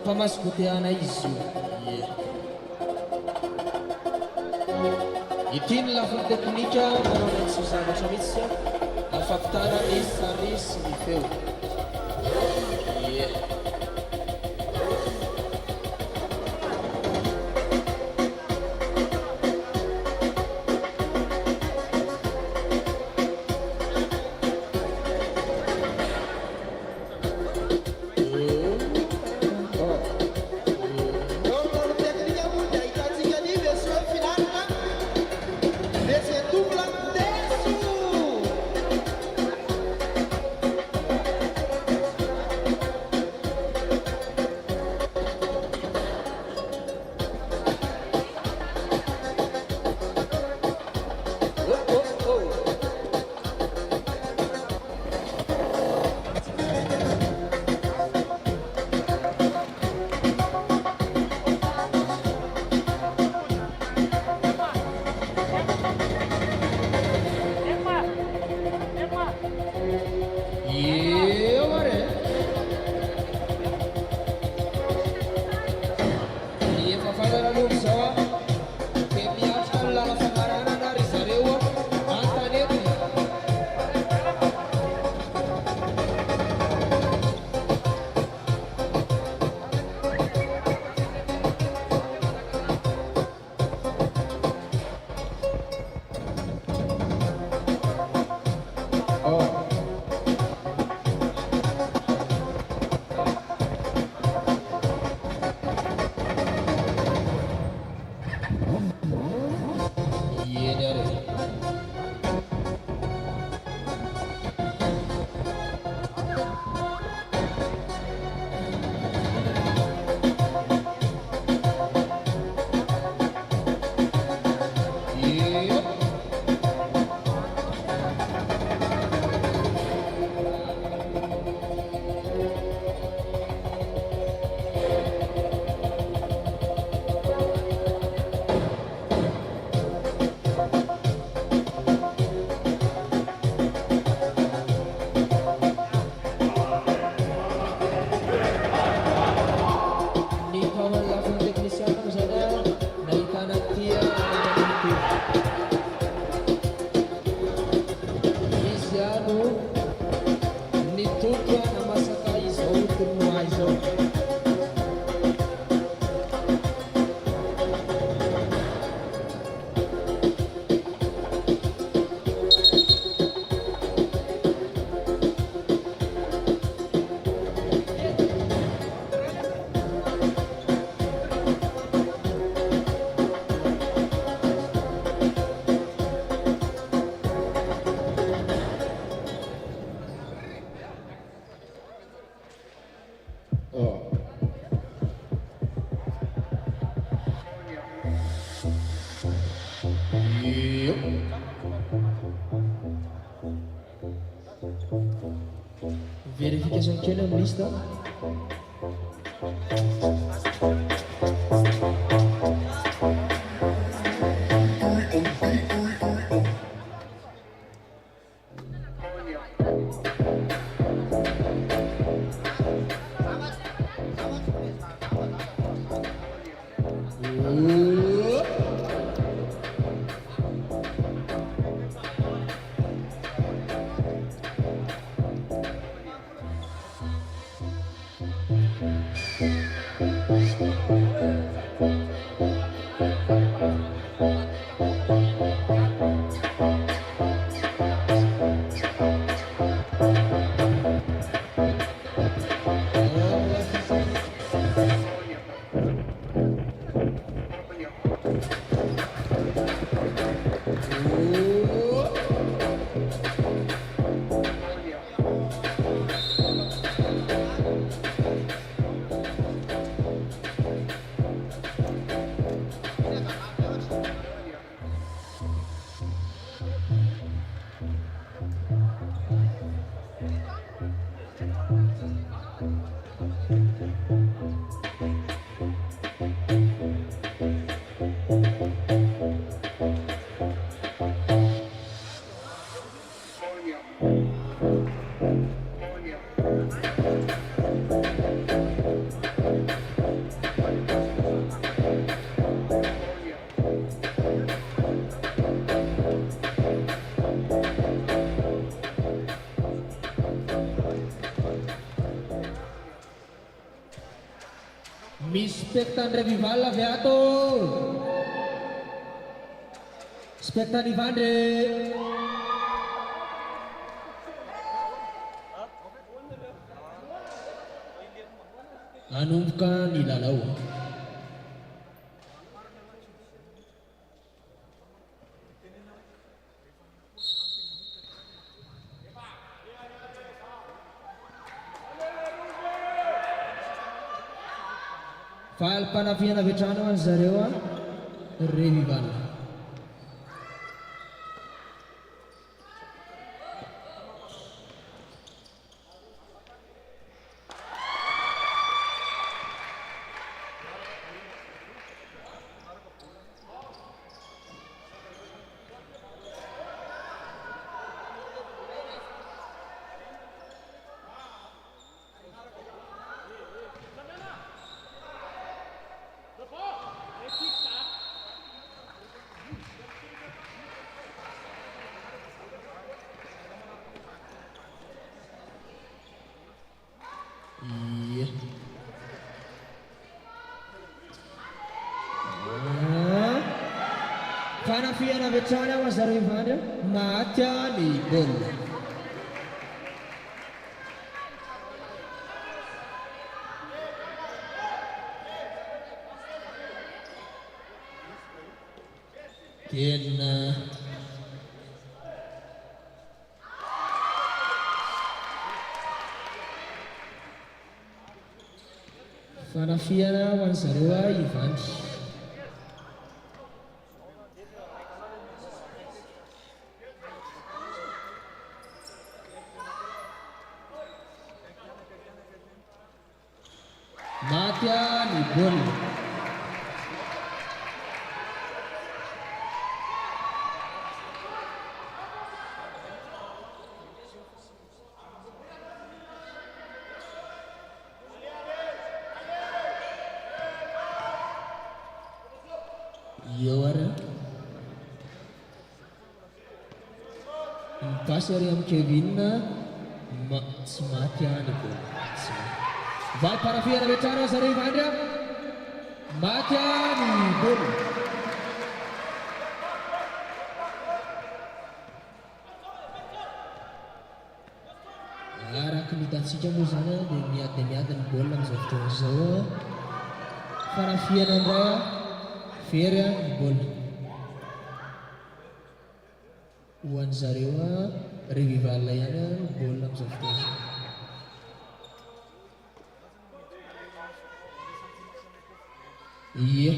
fa masokoteana izy io ity ny lafiny teknika manao naitsy zavatra mihitsy afampitara ny sary sy ny feo Nonno tecnica muda itatsika ny version finale de ce double terço. mare efa fanaraloby zao a de miatrika ny lala famarana na ry zareo a antanety ieny ary ny mpaman'ny lafiny teknisiana moa zany a nahitana tia izy ano nitoky na masaka izao tournoi izao vérification kely amin'ny liste misy spectandre rival avy ato spectany Ivandre anomboka ny lalao fahalim-panafiana avy hatrany ho any zareo a rival fanafiana avy hatrany ao zareo Ivandre maty ny baolina tena fanafiana ho any zareo Ivandre maty ny baolina eo ary mipasy ary amin'ny Kevin tsy maty ny baolina valim-panafiana avy hatrany ao zareo Ivandre maty ny baolina araky ny hitantsika moa zany dia miady ny baolina amin'izao fotoana izao fanafiana indray very ny baolina ho any zareo rival ihany ny baolina amin'izao fotoana izao ie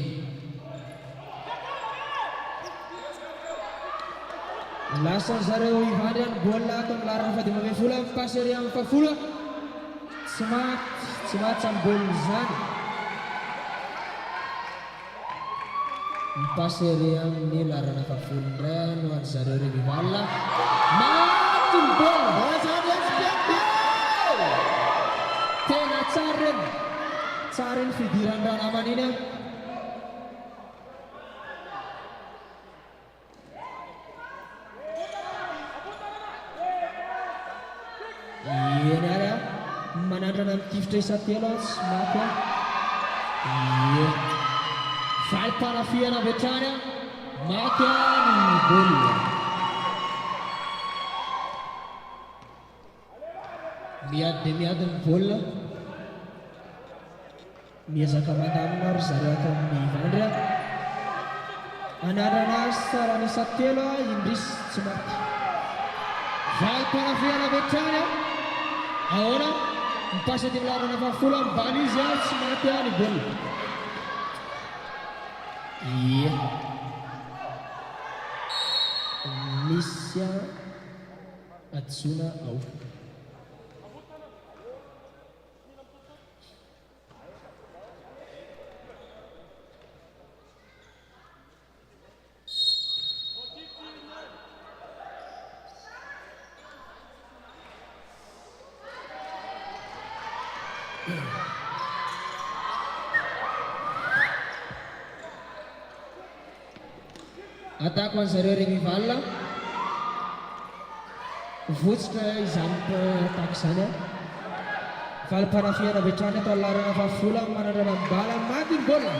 lasa zareo Ivandre ny baolina ato amin'ny laharana fahadimy folo mipasy ery amin'ny fahafolo tsy maty amin'ny baolina izany mipasy ery amin'ny laharana fahafolo indray no any zareo rival maty ny baolina tena tsara reny fidiran-draha namany iny eny ary manandrana amin'ny tifitra isa-telo tsy maty valim-panafiana avy hatrany maty ny baolina miady dia miady ny baolina miezaka mandamina ry zareo ato amin'ny Ivandre anandrana tsara ny isa-telo indrisy tsy maty valim-panafiana avy hatrany ahoana mipasy aty amin'ny laharana fahafolo ambany izy tsy maty ny baolina ie misy atsona ao atako any zareo rival votsitra izany atako izany Falim-panafiana avy hatrany atao larana fahafola manandrana ny bala maty ny baolina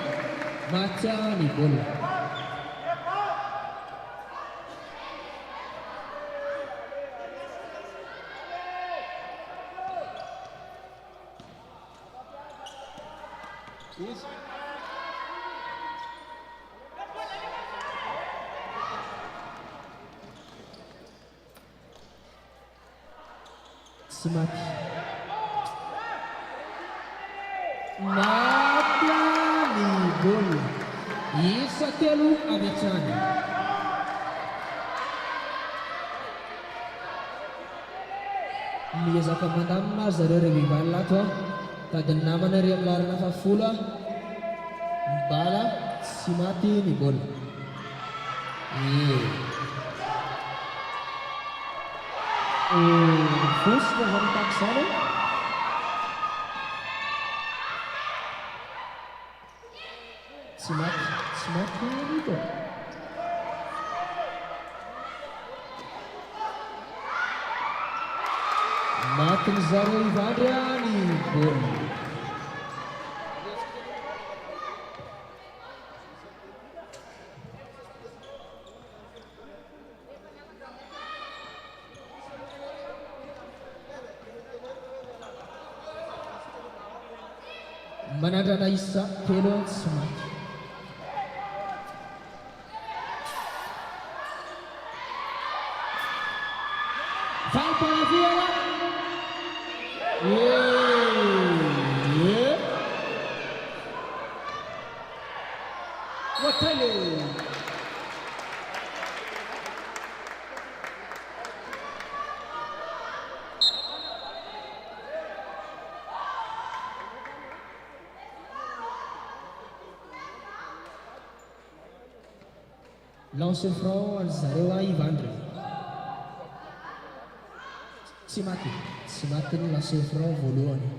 maty ny baolina. Tsy maty maty ny baolina isa telo avy hatrany. Miezaka mandamina zareo revival ato tady ny namana ry amin'ny larana fahafola mibala tsy maty ny baolina. Fositra zany taky zany tsy maty ny baolina. Maty ny zareo ivandry ny baolina. Manandrana isa telo tsy maty. Falim-panafiana Watele lancer franc any zareo ivandry. Tsy maty ny lancer franc voalohany.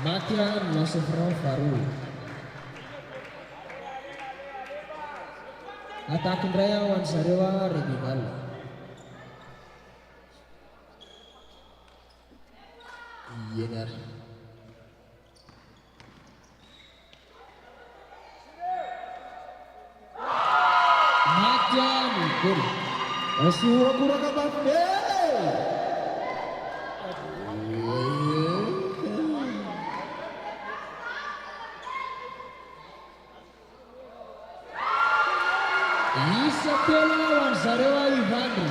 Maty ny lancer franc faharoa. Attaque indray ho any zareo revival. Ienary Asiura-kurang apa? Isa telo lawan zareo ivandry.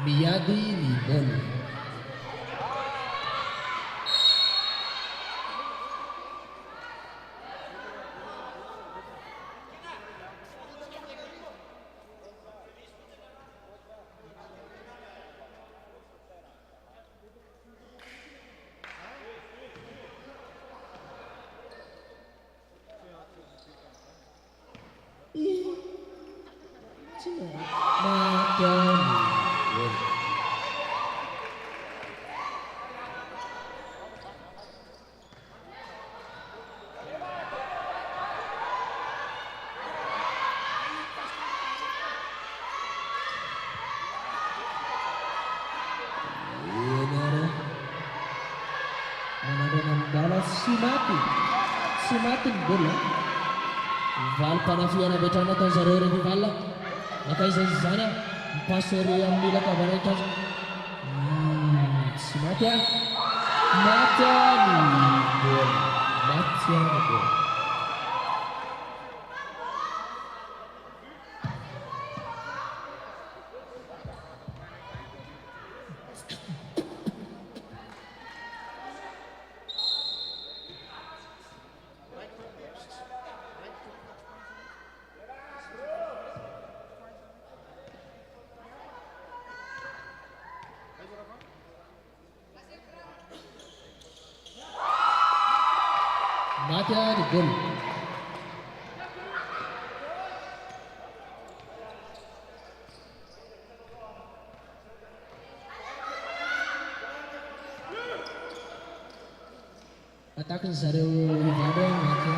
Miadi ny baolina. Si mati ny bola. Valim-panafiana avy hatrany ataony zareo revival. Maka izay zany mipassery amin'ny lakavana atrany. Tsy maty maty ny bola. Maty ny bola. Mati di gol. Atakan zareo Rivado mati.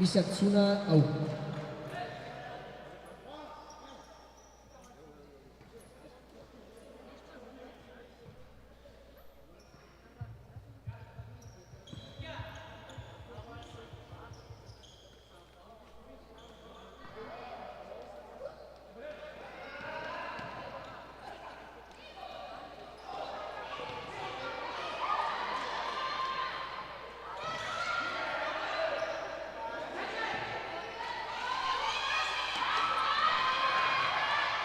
Isatsuna out.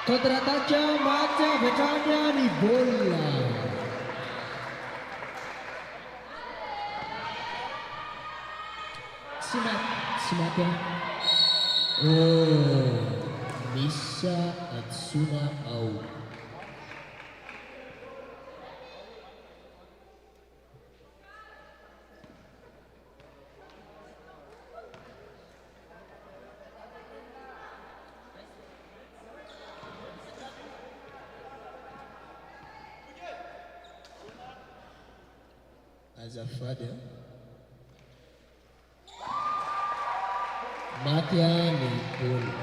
Kontrataknya Macha Vetrania di bola. Simat ya. Oh, bisa Atsuna out. Azafada Matiani bola.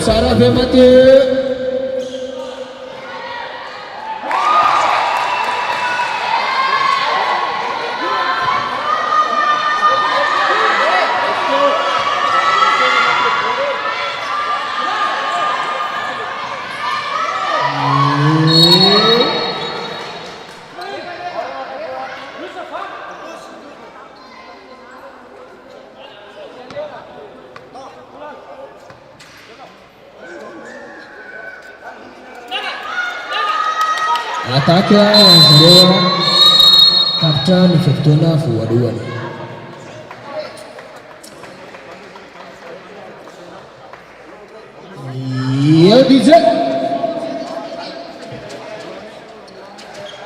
Sarah Vemati. Ataque Zarewa Kapten Victoria Fuaduan. Iya DJ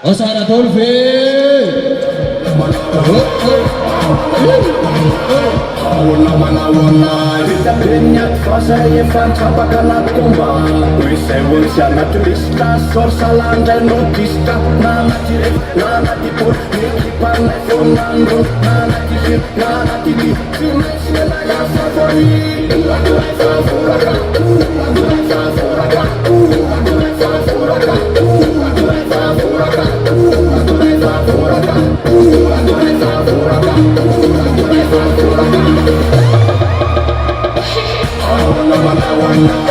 Osana Dolphin. Oh, no,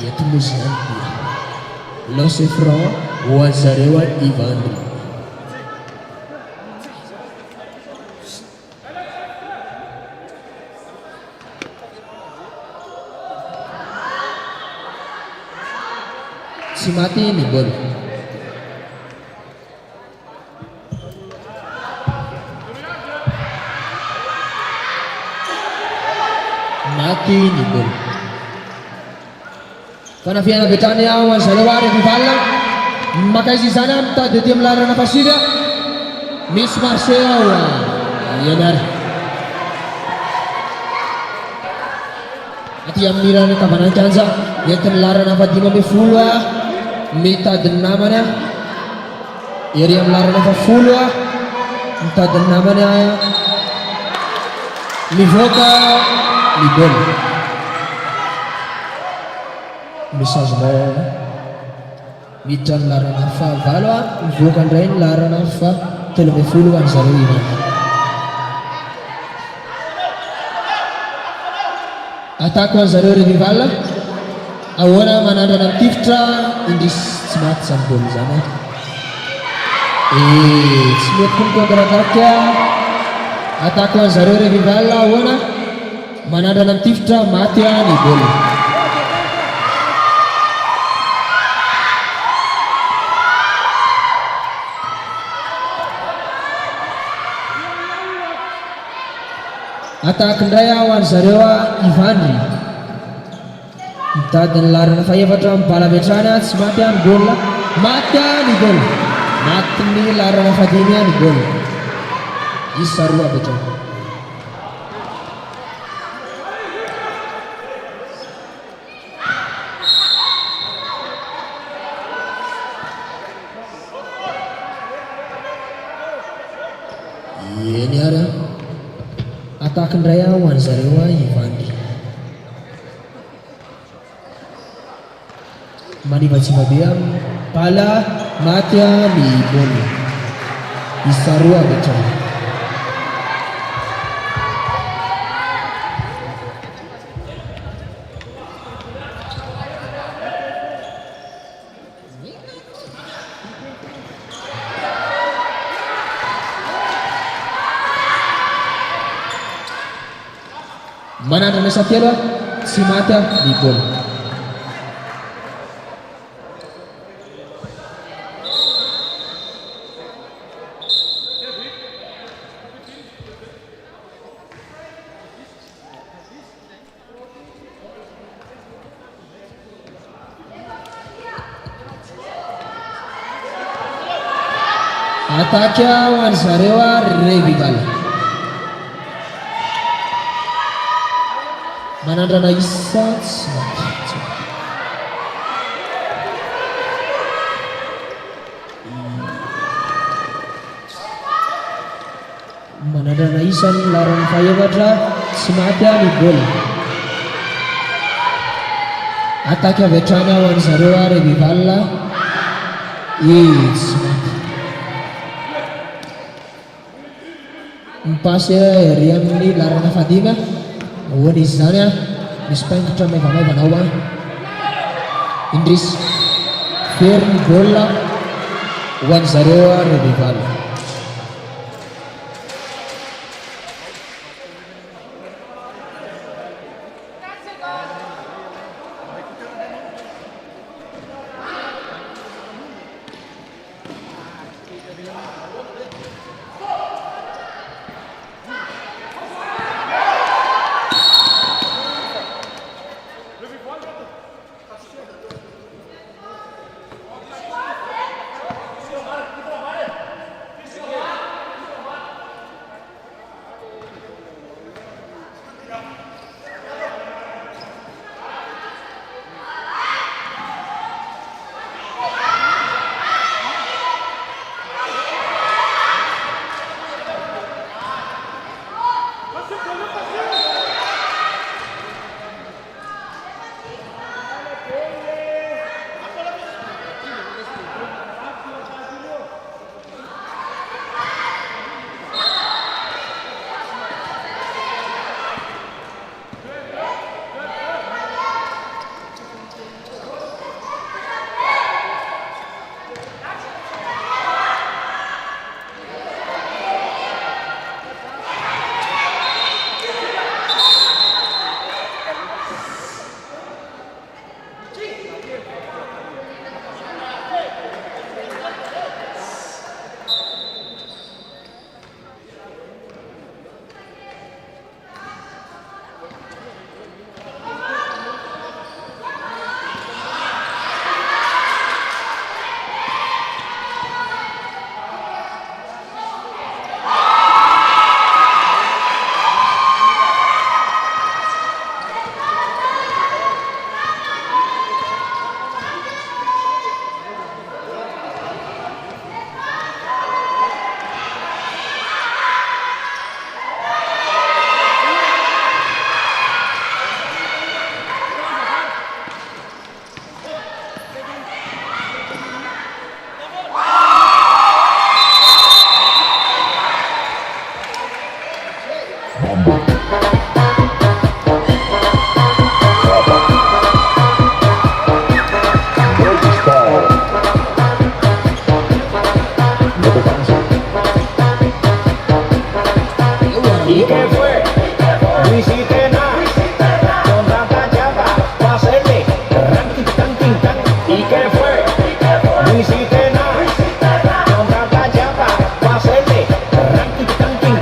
Iya tulisan Los Efro Wazarewa Ivandri. Si mati ni gol. Mati ni gol. Kanafiana Betania Wazarewa di palla. Makaisi sana tak dia melarang nafas juga. Miss Marcel. Iya benar. Ati yang mira ni kapan chanza. Dia melarang nafas di mana fulwa. Mita namanya. Ia yang melarang nafas fulwa. Mita namanya. Livoka Libon. Bisa semua. Mitan larana fa valwa bukan rain larana fa terlebih fuluan sarina. Atakuan saruri di vala. Awalnya mana ada tiftra ini smart sambung sana. Smart pun kontra-kontra. Atakuan saruri di vala awalnya mana ada tiftra matian di bola. Atak Kendrayawan Zarewa Ivandri. Entah dan larang saya patram pala betrana sematian gol mata di gol. Mati ni larang Fatimia di gol. Isarua betul. Ini ada Atak Kendrayawan Zarewa Ivandri. Mani baci mabiam pala matia di bola. Isarua betul. Mana ada Satya si mata di gol. Ataknya Wan Zarewa Revival. Mana ada Naisat mana ada Naisan larang kaya badra semata di gol. Ataknya Betana Wan Zarewa Revival. Empasnya Rian ini larang Fatima. Di sana dispen kita memang banawa Indris Fir bola Wan Zarewa Revival. ¿Y qué fue? No hiciste nada. Con tanta llama, pa' hacerle ranking, tanking, tan. ¿Y qué fue? No hiciste nada. Con tanta llama, pa' hacerle ranking, tanking,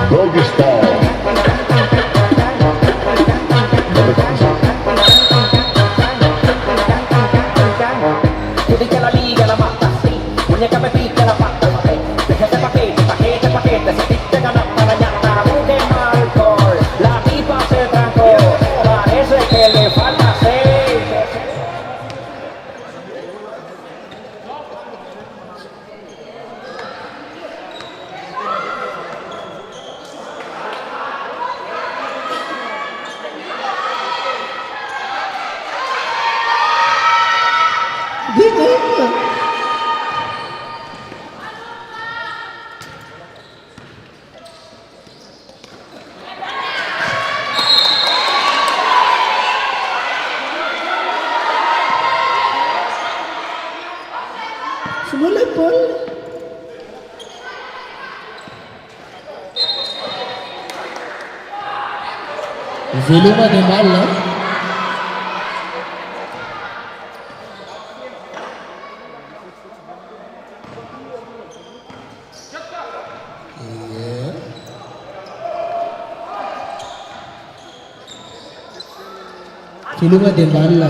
Doggy style. Tú di que la liga la mata, sí. Muñeca me pica la pata, sí. Déjate paquete, paquete, paquete. Si ti te ganas para allá, busque alcohol. La tipa se trancó, parece que le falta aceite. Sulle palle. Veluma de malla. Veluma de malla.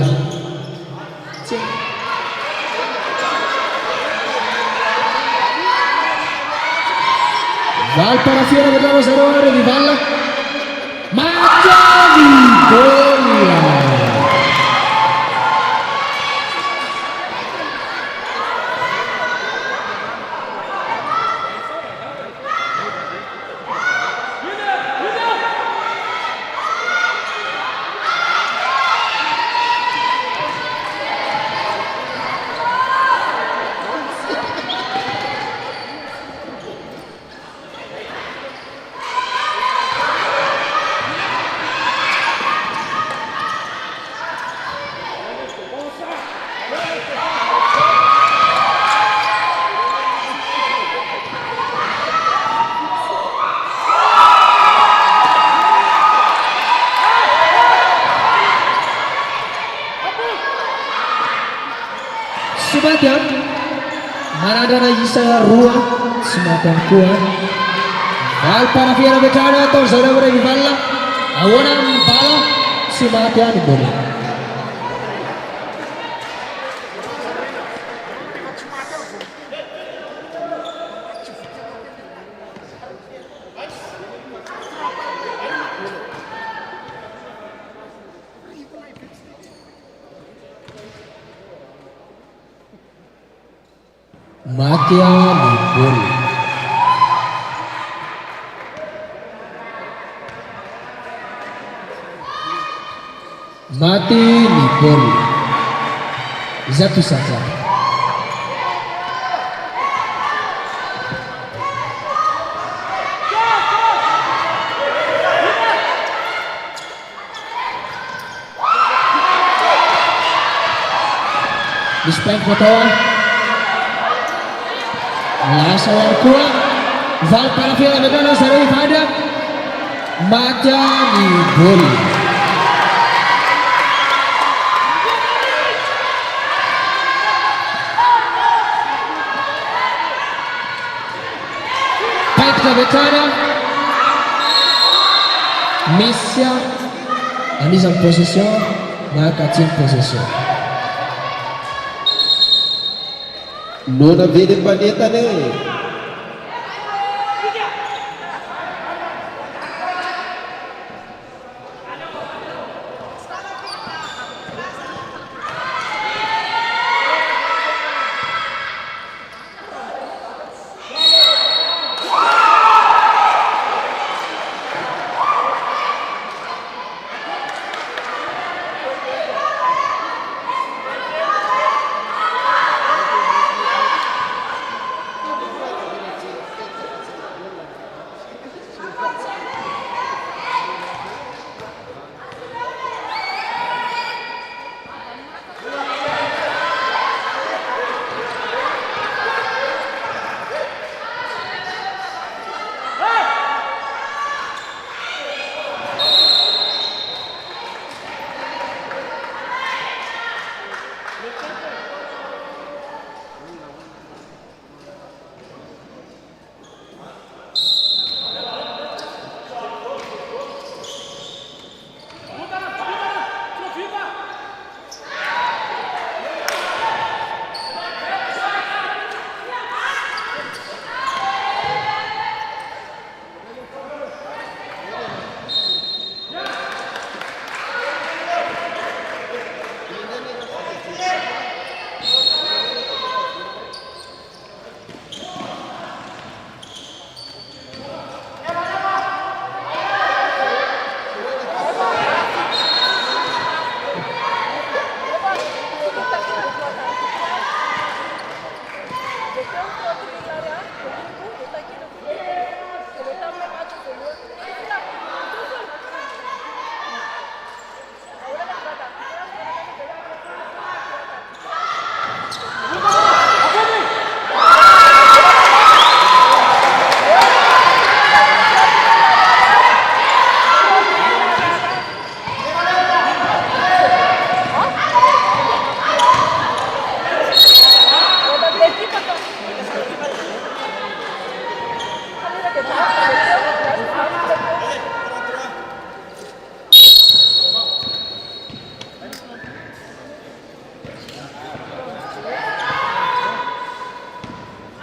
Valparafiore vediamo 0-1 di Valla. Macchia di Bolla. Sebastian Maradona Isa Rua Sebastian kuat Valparafiore Vetrano atau Zarabre di Valla Awana Bala Sebastian boleh. Matya ni bola. Mati ni bola. Satu saja. Dispain Kotawa. Lasa yang kuat. Val para Fiera Medana Sarui hadap. Matya ni bola. Petra Betana. Messia a mise en possession. Makatin possession. Nona vede paneta ne.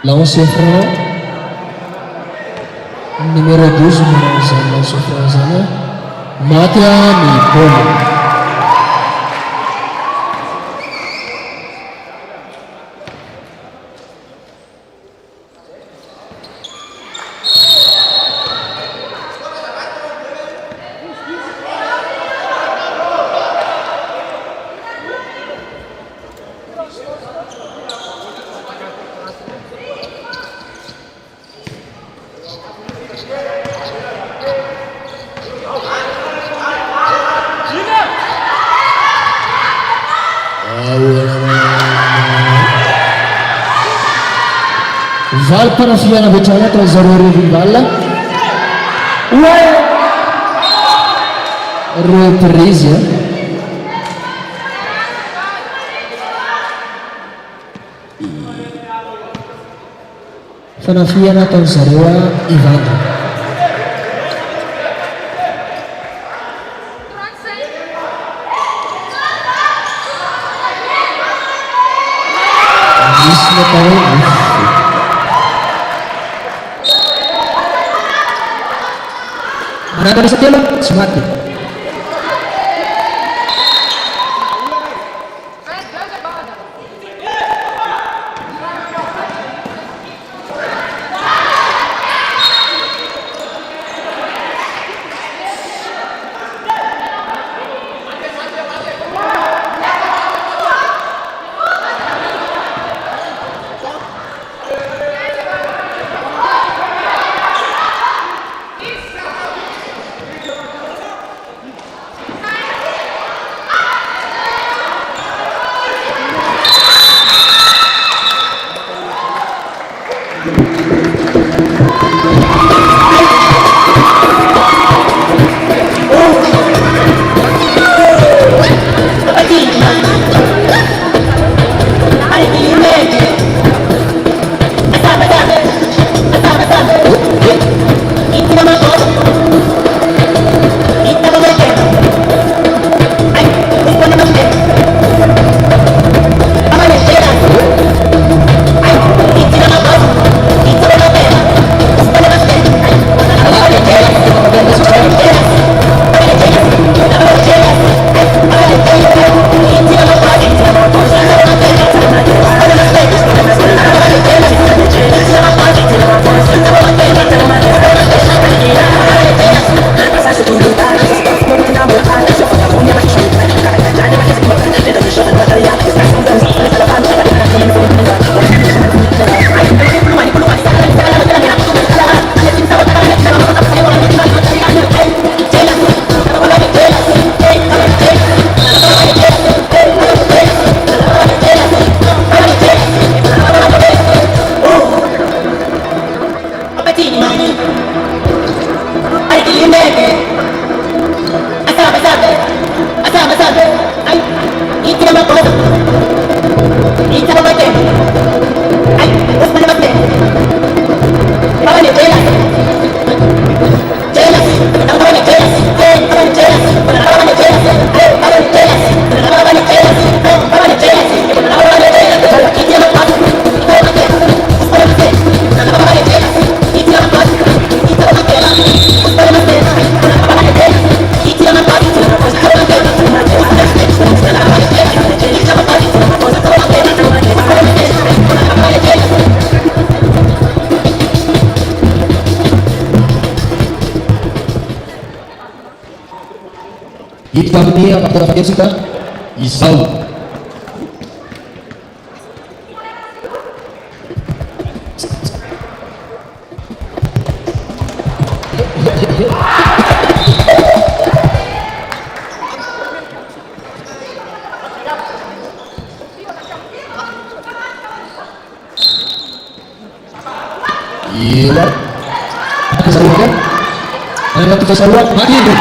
Langsung franc numero 12 menauskan langsung franc sana Matya ni bola. Val para Fiera Betana tra zareo rival. Reprise. Fanafiana tra zareo Ivandro. Isma tahu. Mana dari setia semati. Hidika amin'ny ampakota fatersika izao. Iya. Apa saluran? Ada kita saluran mati itu.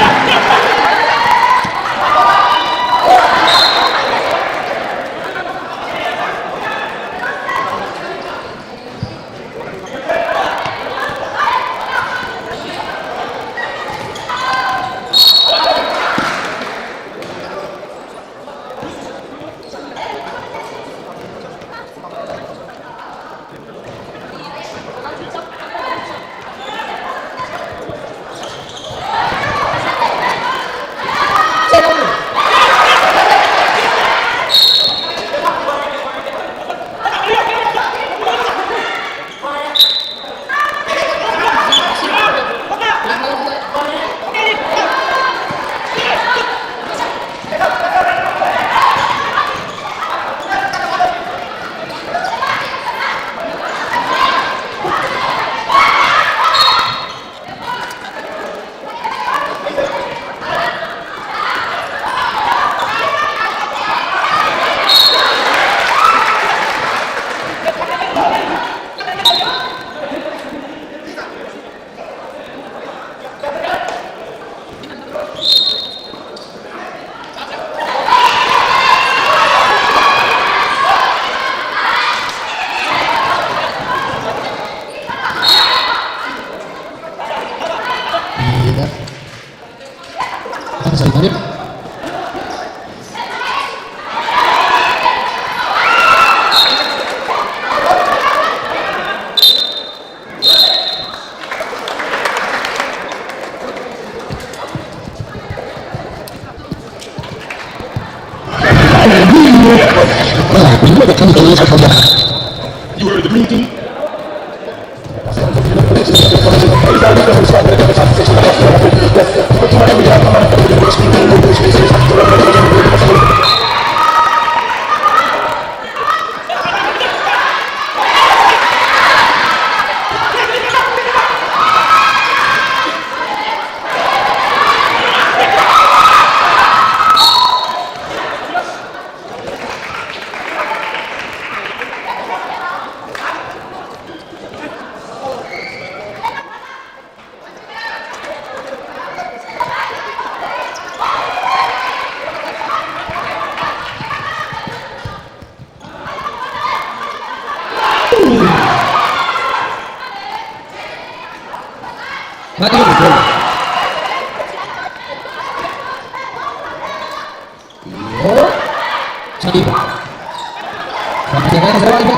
Mati betul. Oh, jadi. Sampai sekarang saya ini.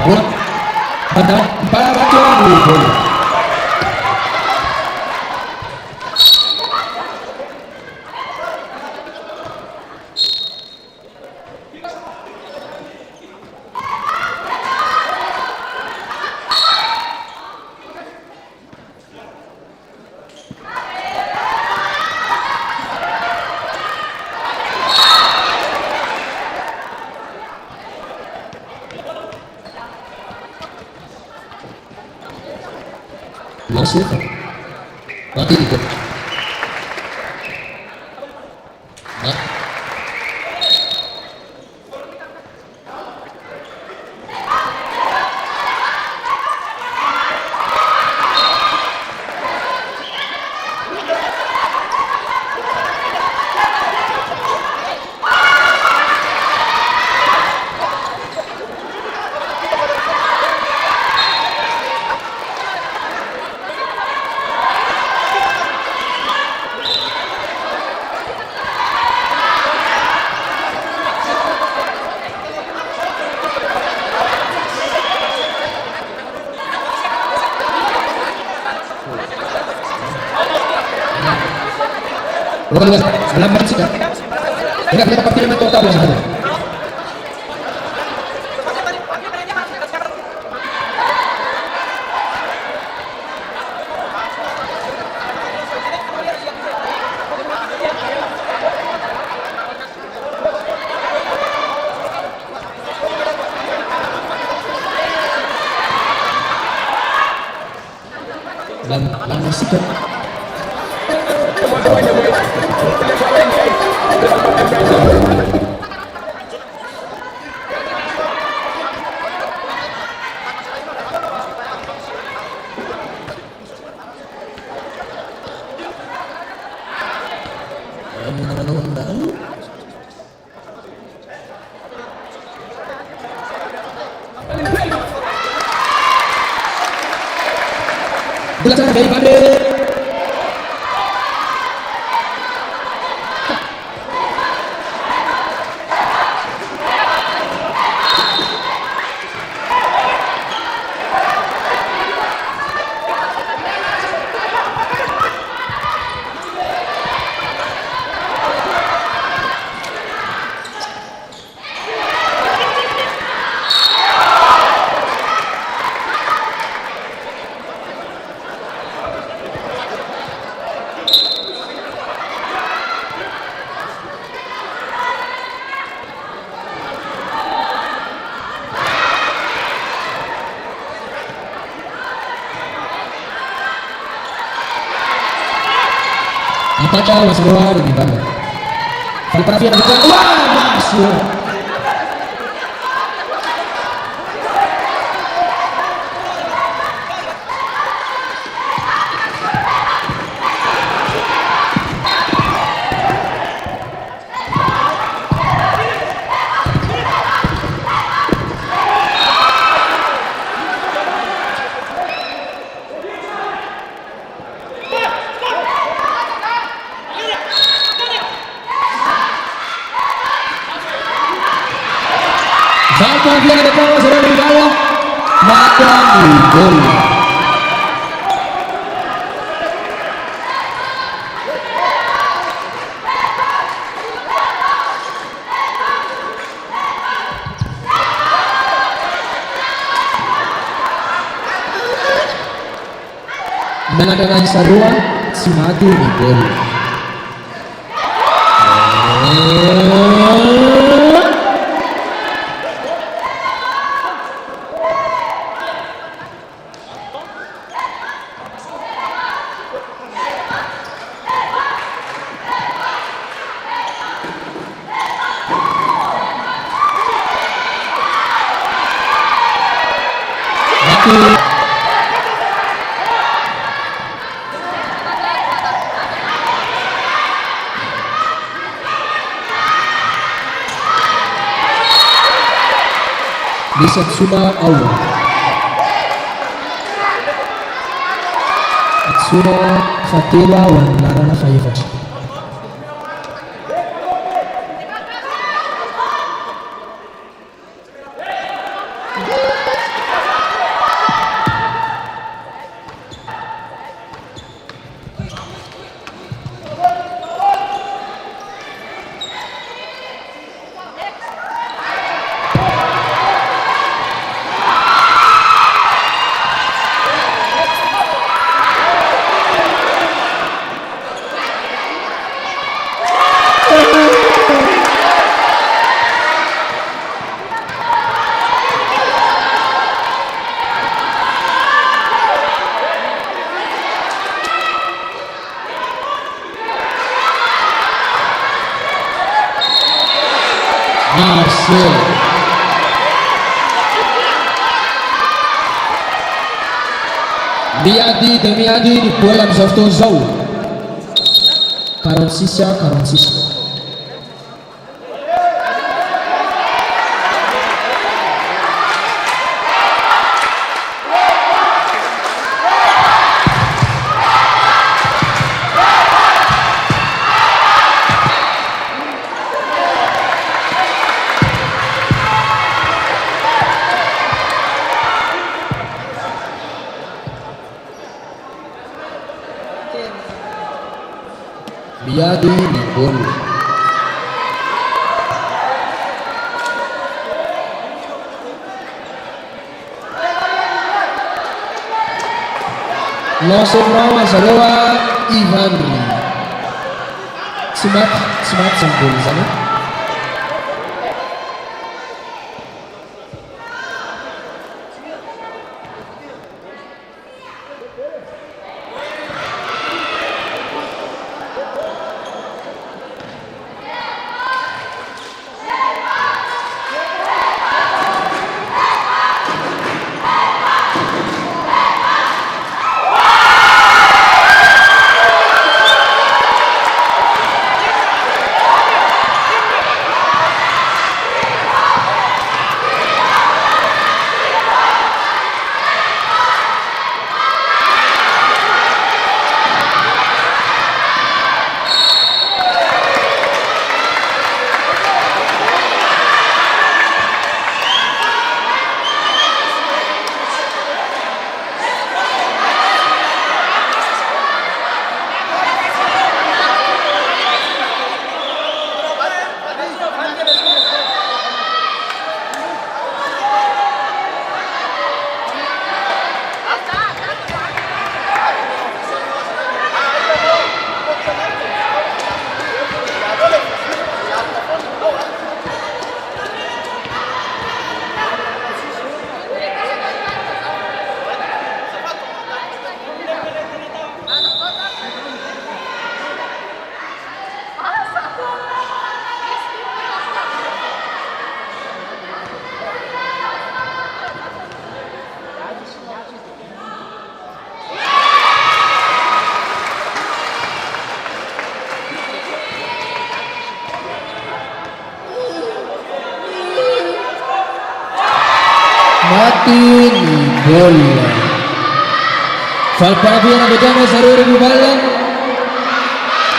Bola. Pada baca dulu. Masuk. Mati itu. Nah. Bukan luas, dalam menit sudah. Enggak kita pakai dengan total yang ada. lama sikap. Dilaksanakan dari Pandey. Apakah masih keluar di bawah? Perhatian bukan masuk. Satu yang ada bawah sudah di bawah, maka gol. Menandai Sarua si mati di gol. Bisa Suma Awu Suma Fatila wan Larana Faifa. Marcel Miadi demi Adi di bola Softo Zau Karon sisa Miadi di bola. Langsung rawa Salewa Ivandri Semat sempul di sana. mati ni bola. Falcao yang berjalan Zaruri Mubalan.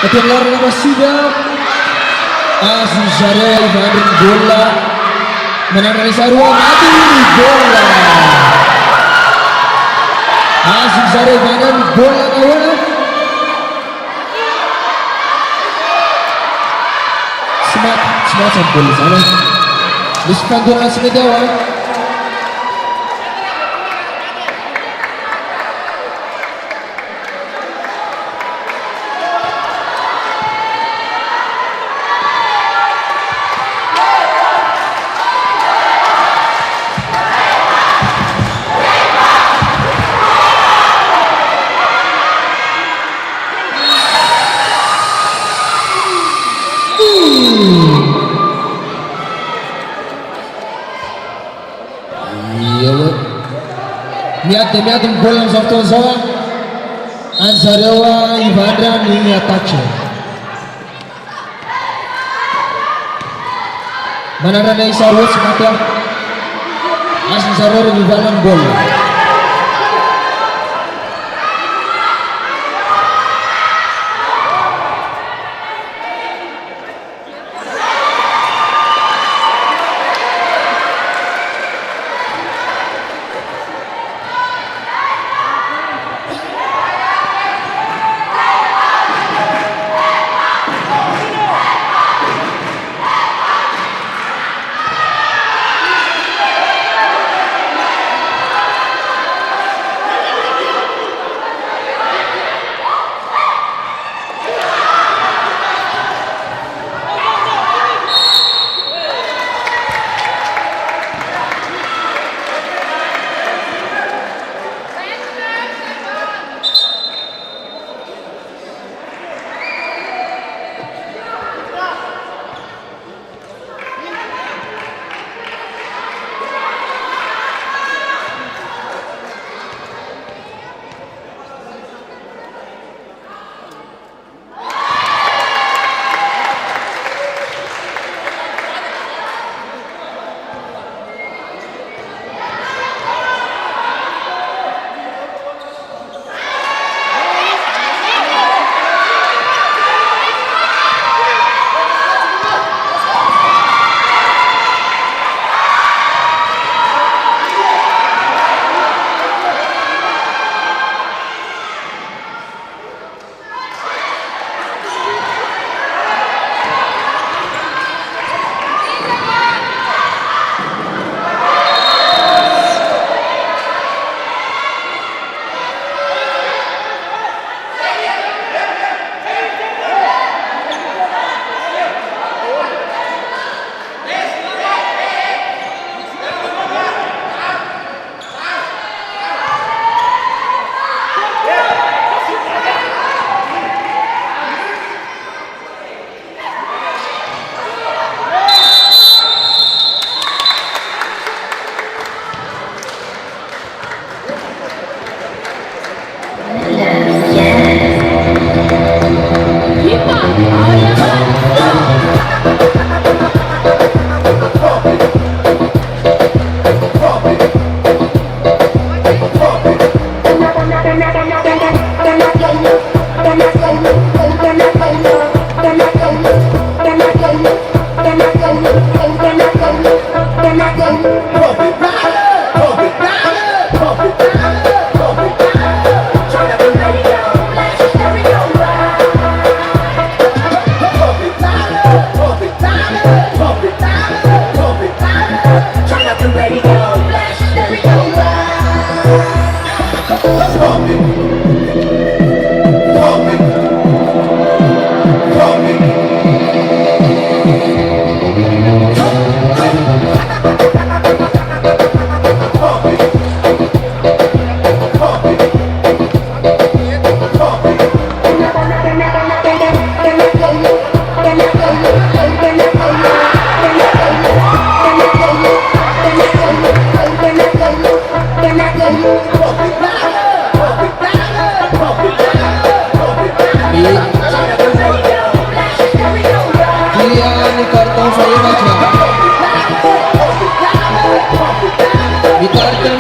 Ketika lari nama sudah Aziz Zaruri Ivanin bola menandai Sarua mati ni bola. Aziz Zaruri Ivanin bola kawan. Semacam bola sana. Dispandurkan semedawa. Miatem bola softon sawa Anzarewa Ivandra ni ataque Manara na isarwat mata Anzarewa Ivalan bola Karton saya baca. Bitarkan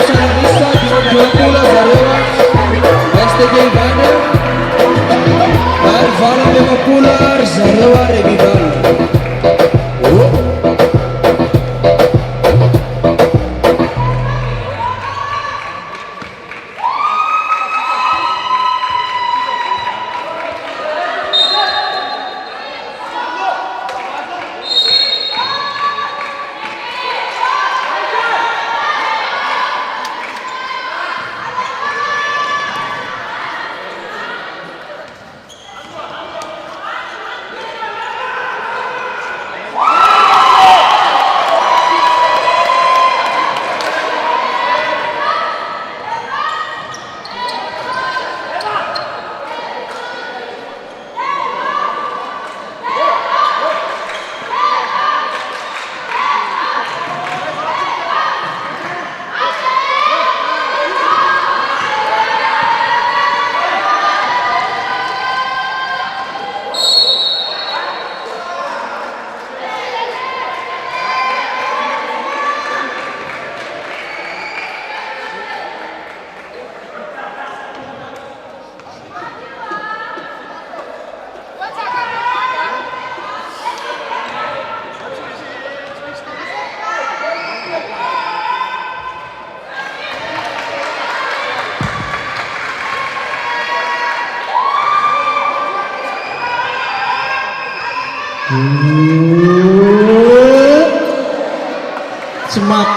Semak.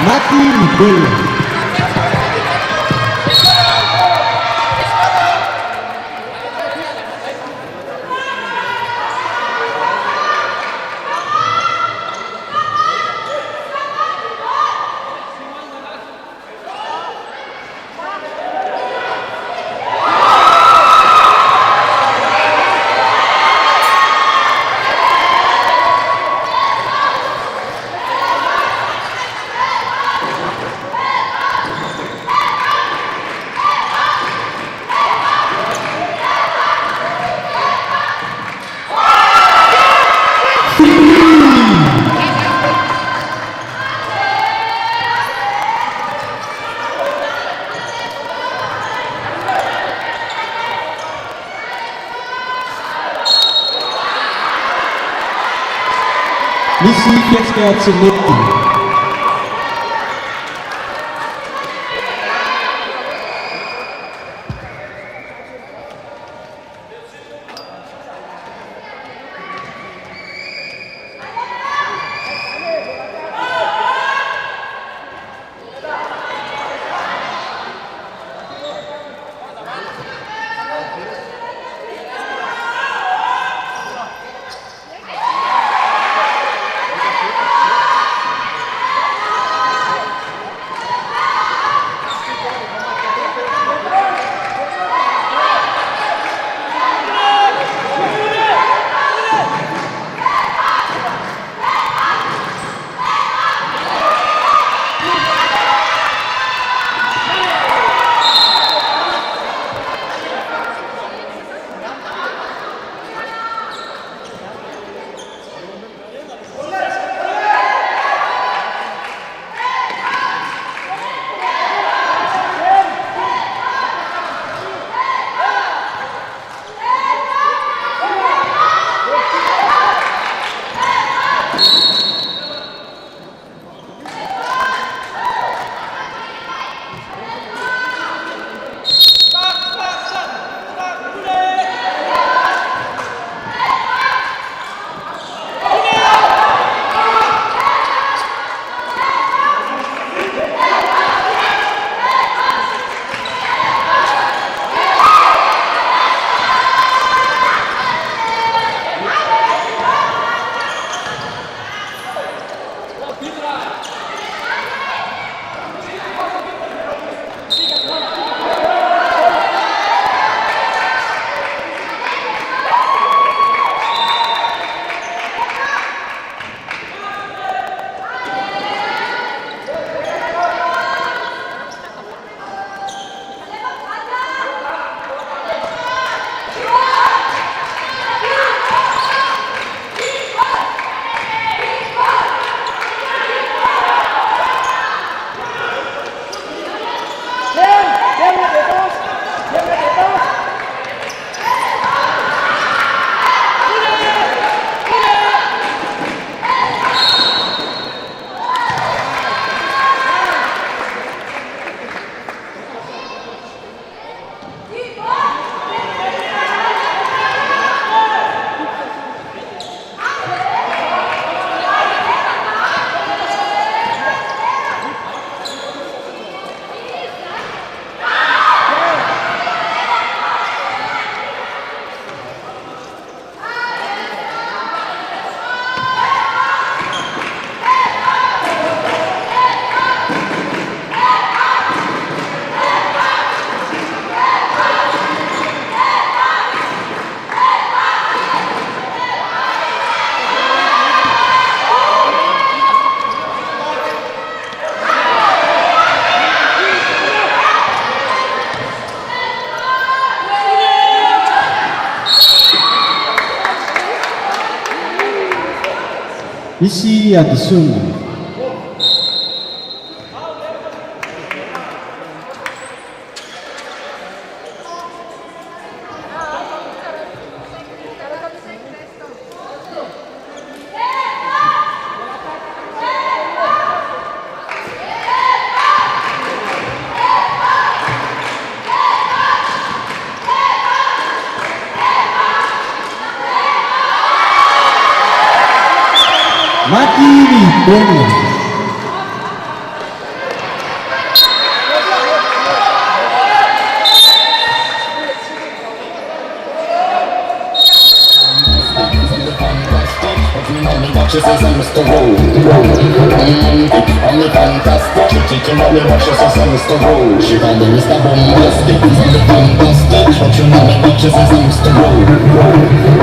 Mati bola. Misi Fiesta Cinetti. Misy addition. Mati ni bola. She says I'm Mr. Roll. I'm the fantastic. She teaching me what she says I'm Mr. Roll. She called me Mr. Bombastic. I'm the fantastic. But you know me what she says I'm Mr. Roll.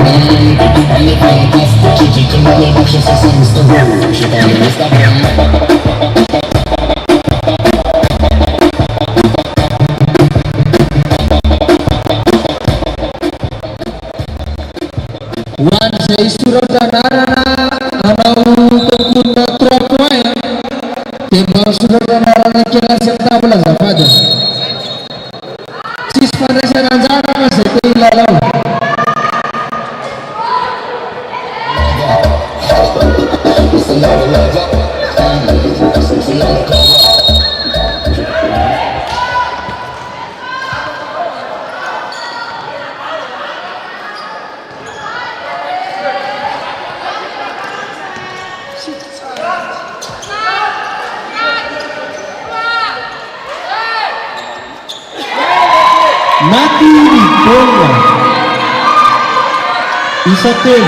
I'm the fantastic. She teaching me what she says I'm Mr. Roll. She called me Mr. Bombastic. Wan zay soratra anarana hanao konkourna 3 points dia masoratra anarana kilasy amin'ny table azafady. Tsisy fandraisana anjara fa zay te hilalao. Mati ni bola. Isa tim.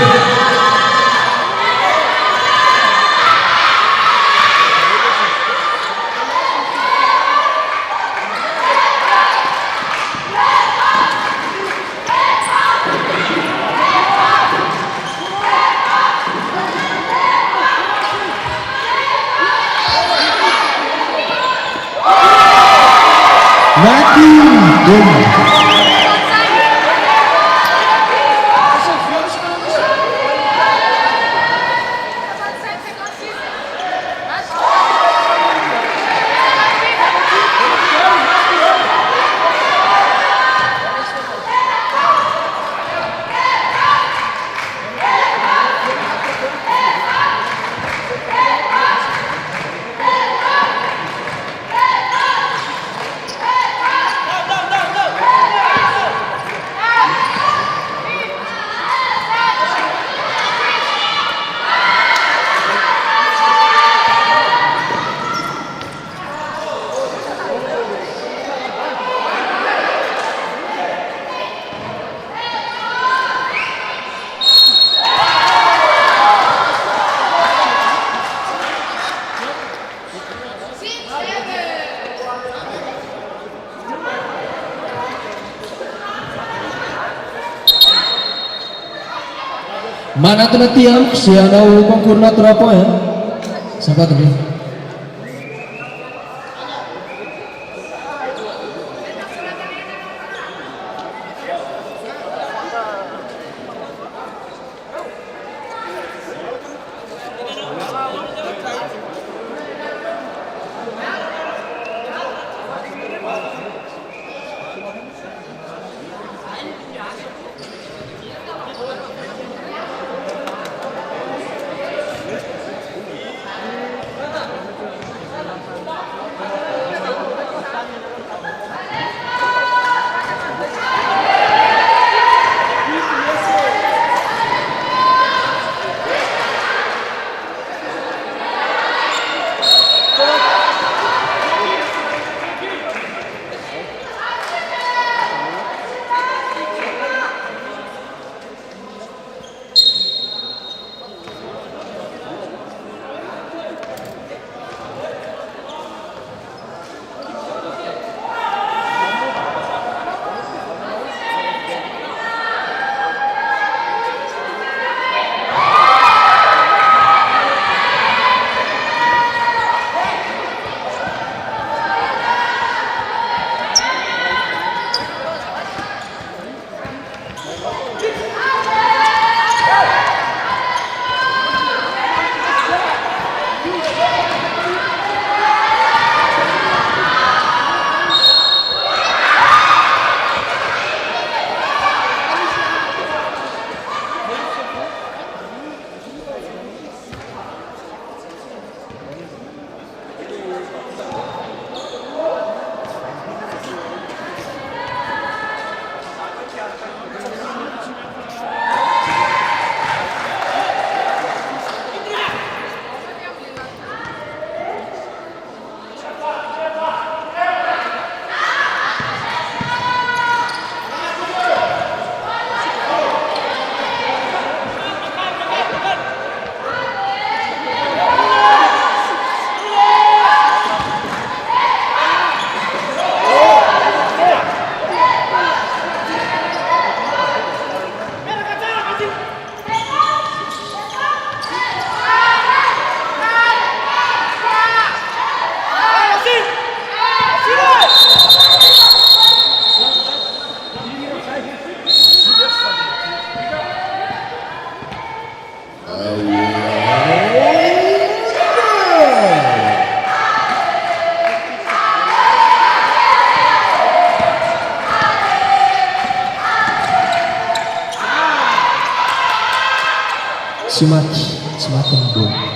Mati ni bola. Manatona tiam si hanao konkourna 3 points. Sahabat ini. Tsy maty ny bola.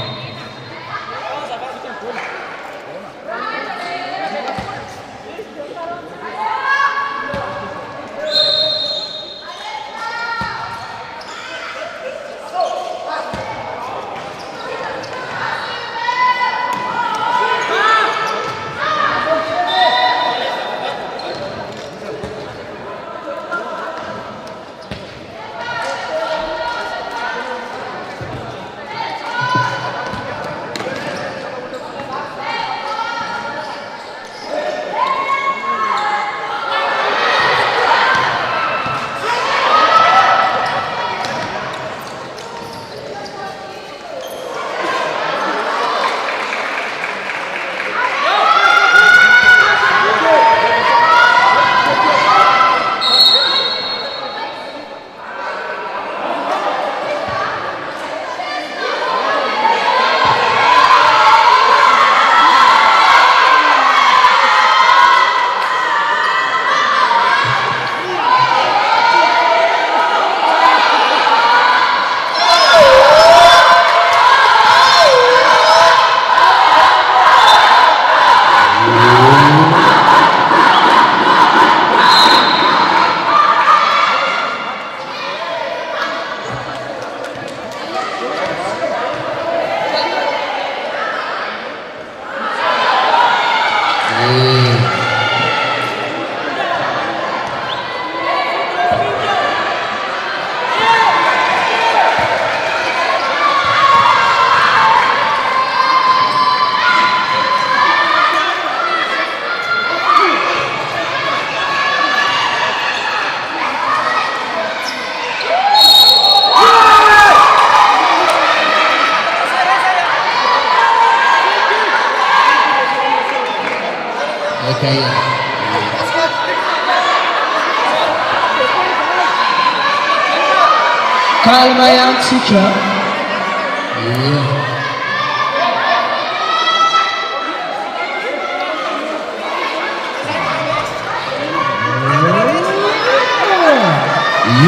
Kalma ihany tsika.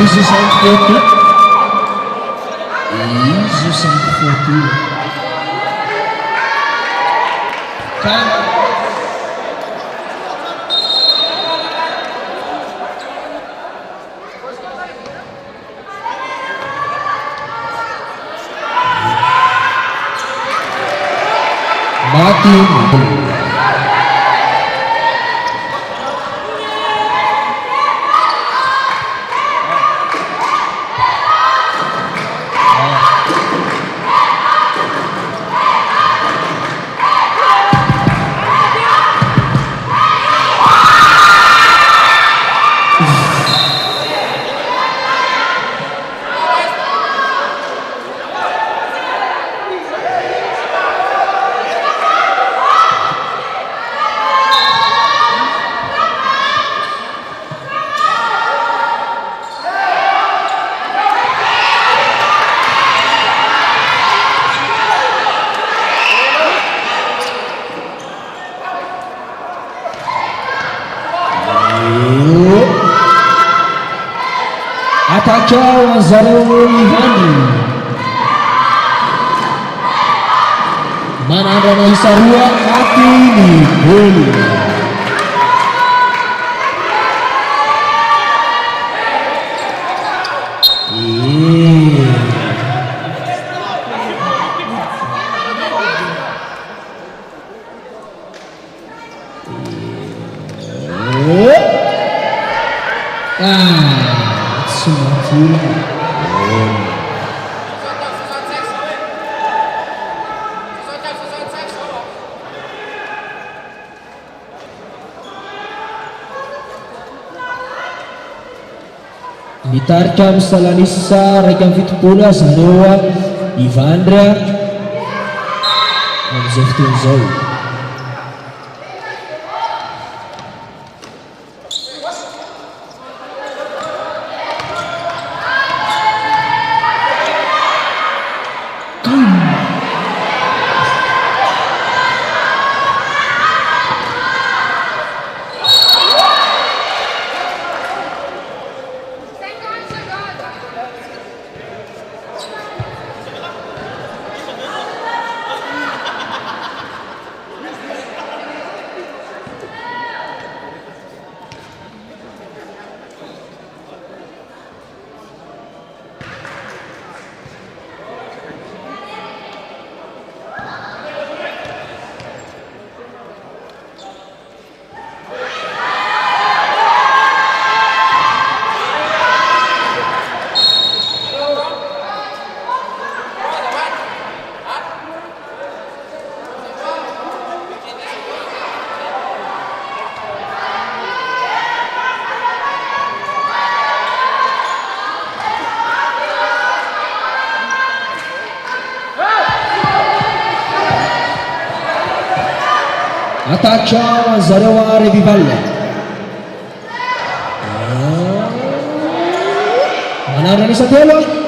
Izy cinq foto. Izy cinq foto. Kalma. Mati. Atacau zareo Ivani manandrana isa roa anaty ny bola. Mitarika misalanisa raika amby fitopolo zareo Ivandria amin'izao fotoana izao. Atacca zareo Revival. Manarani sa telo.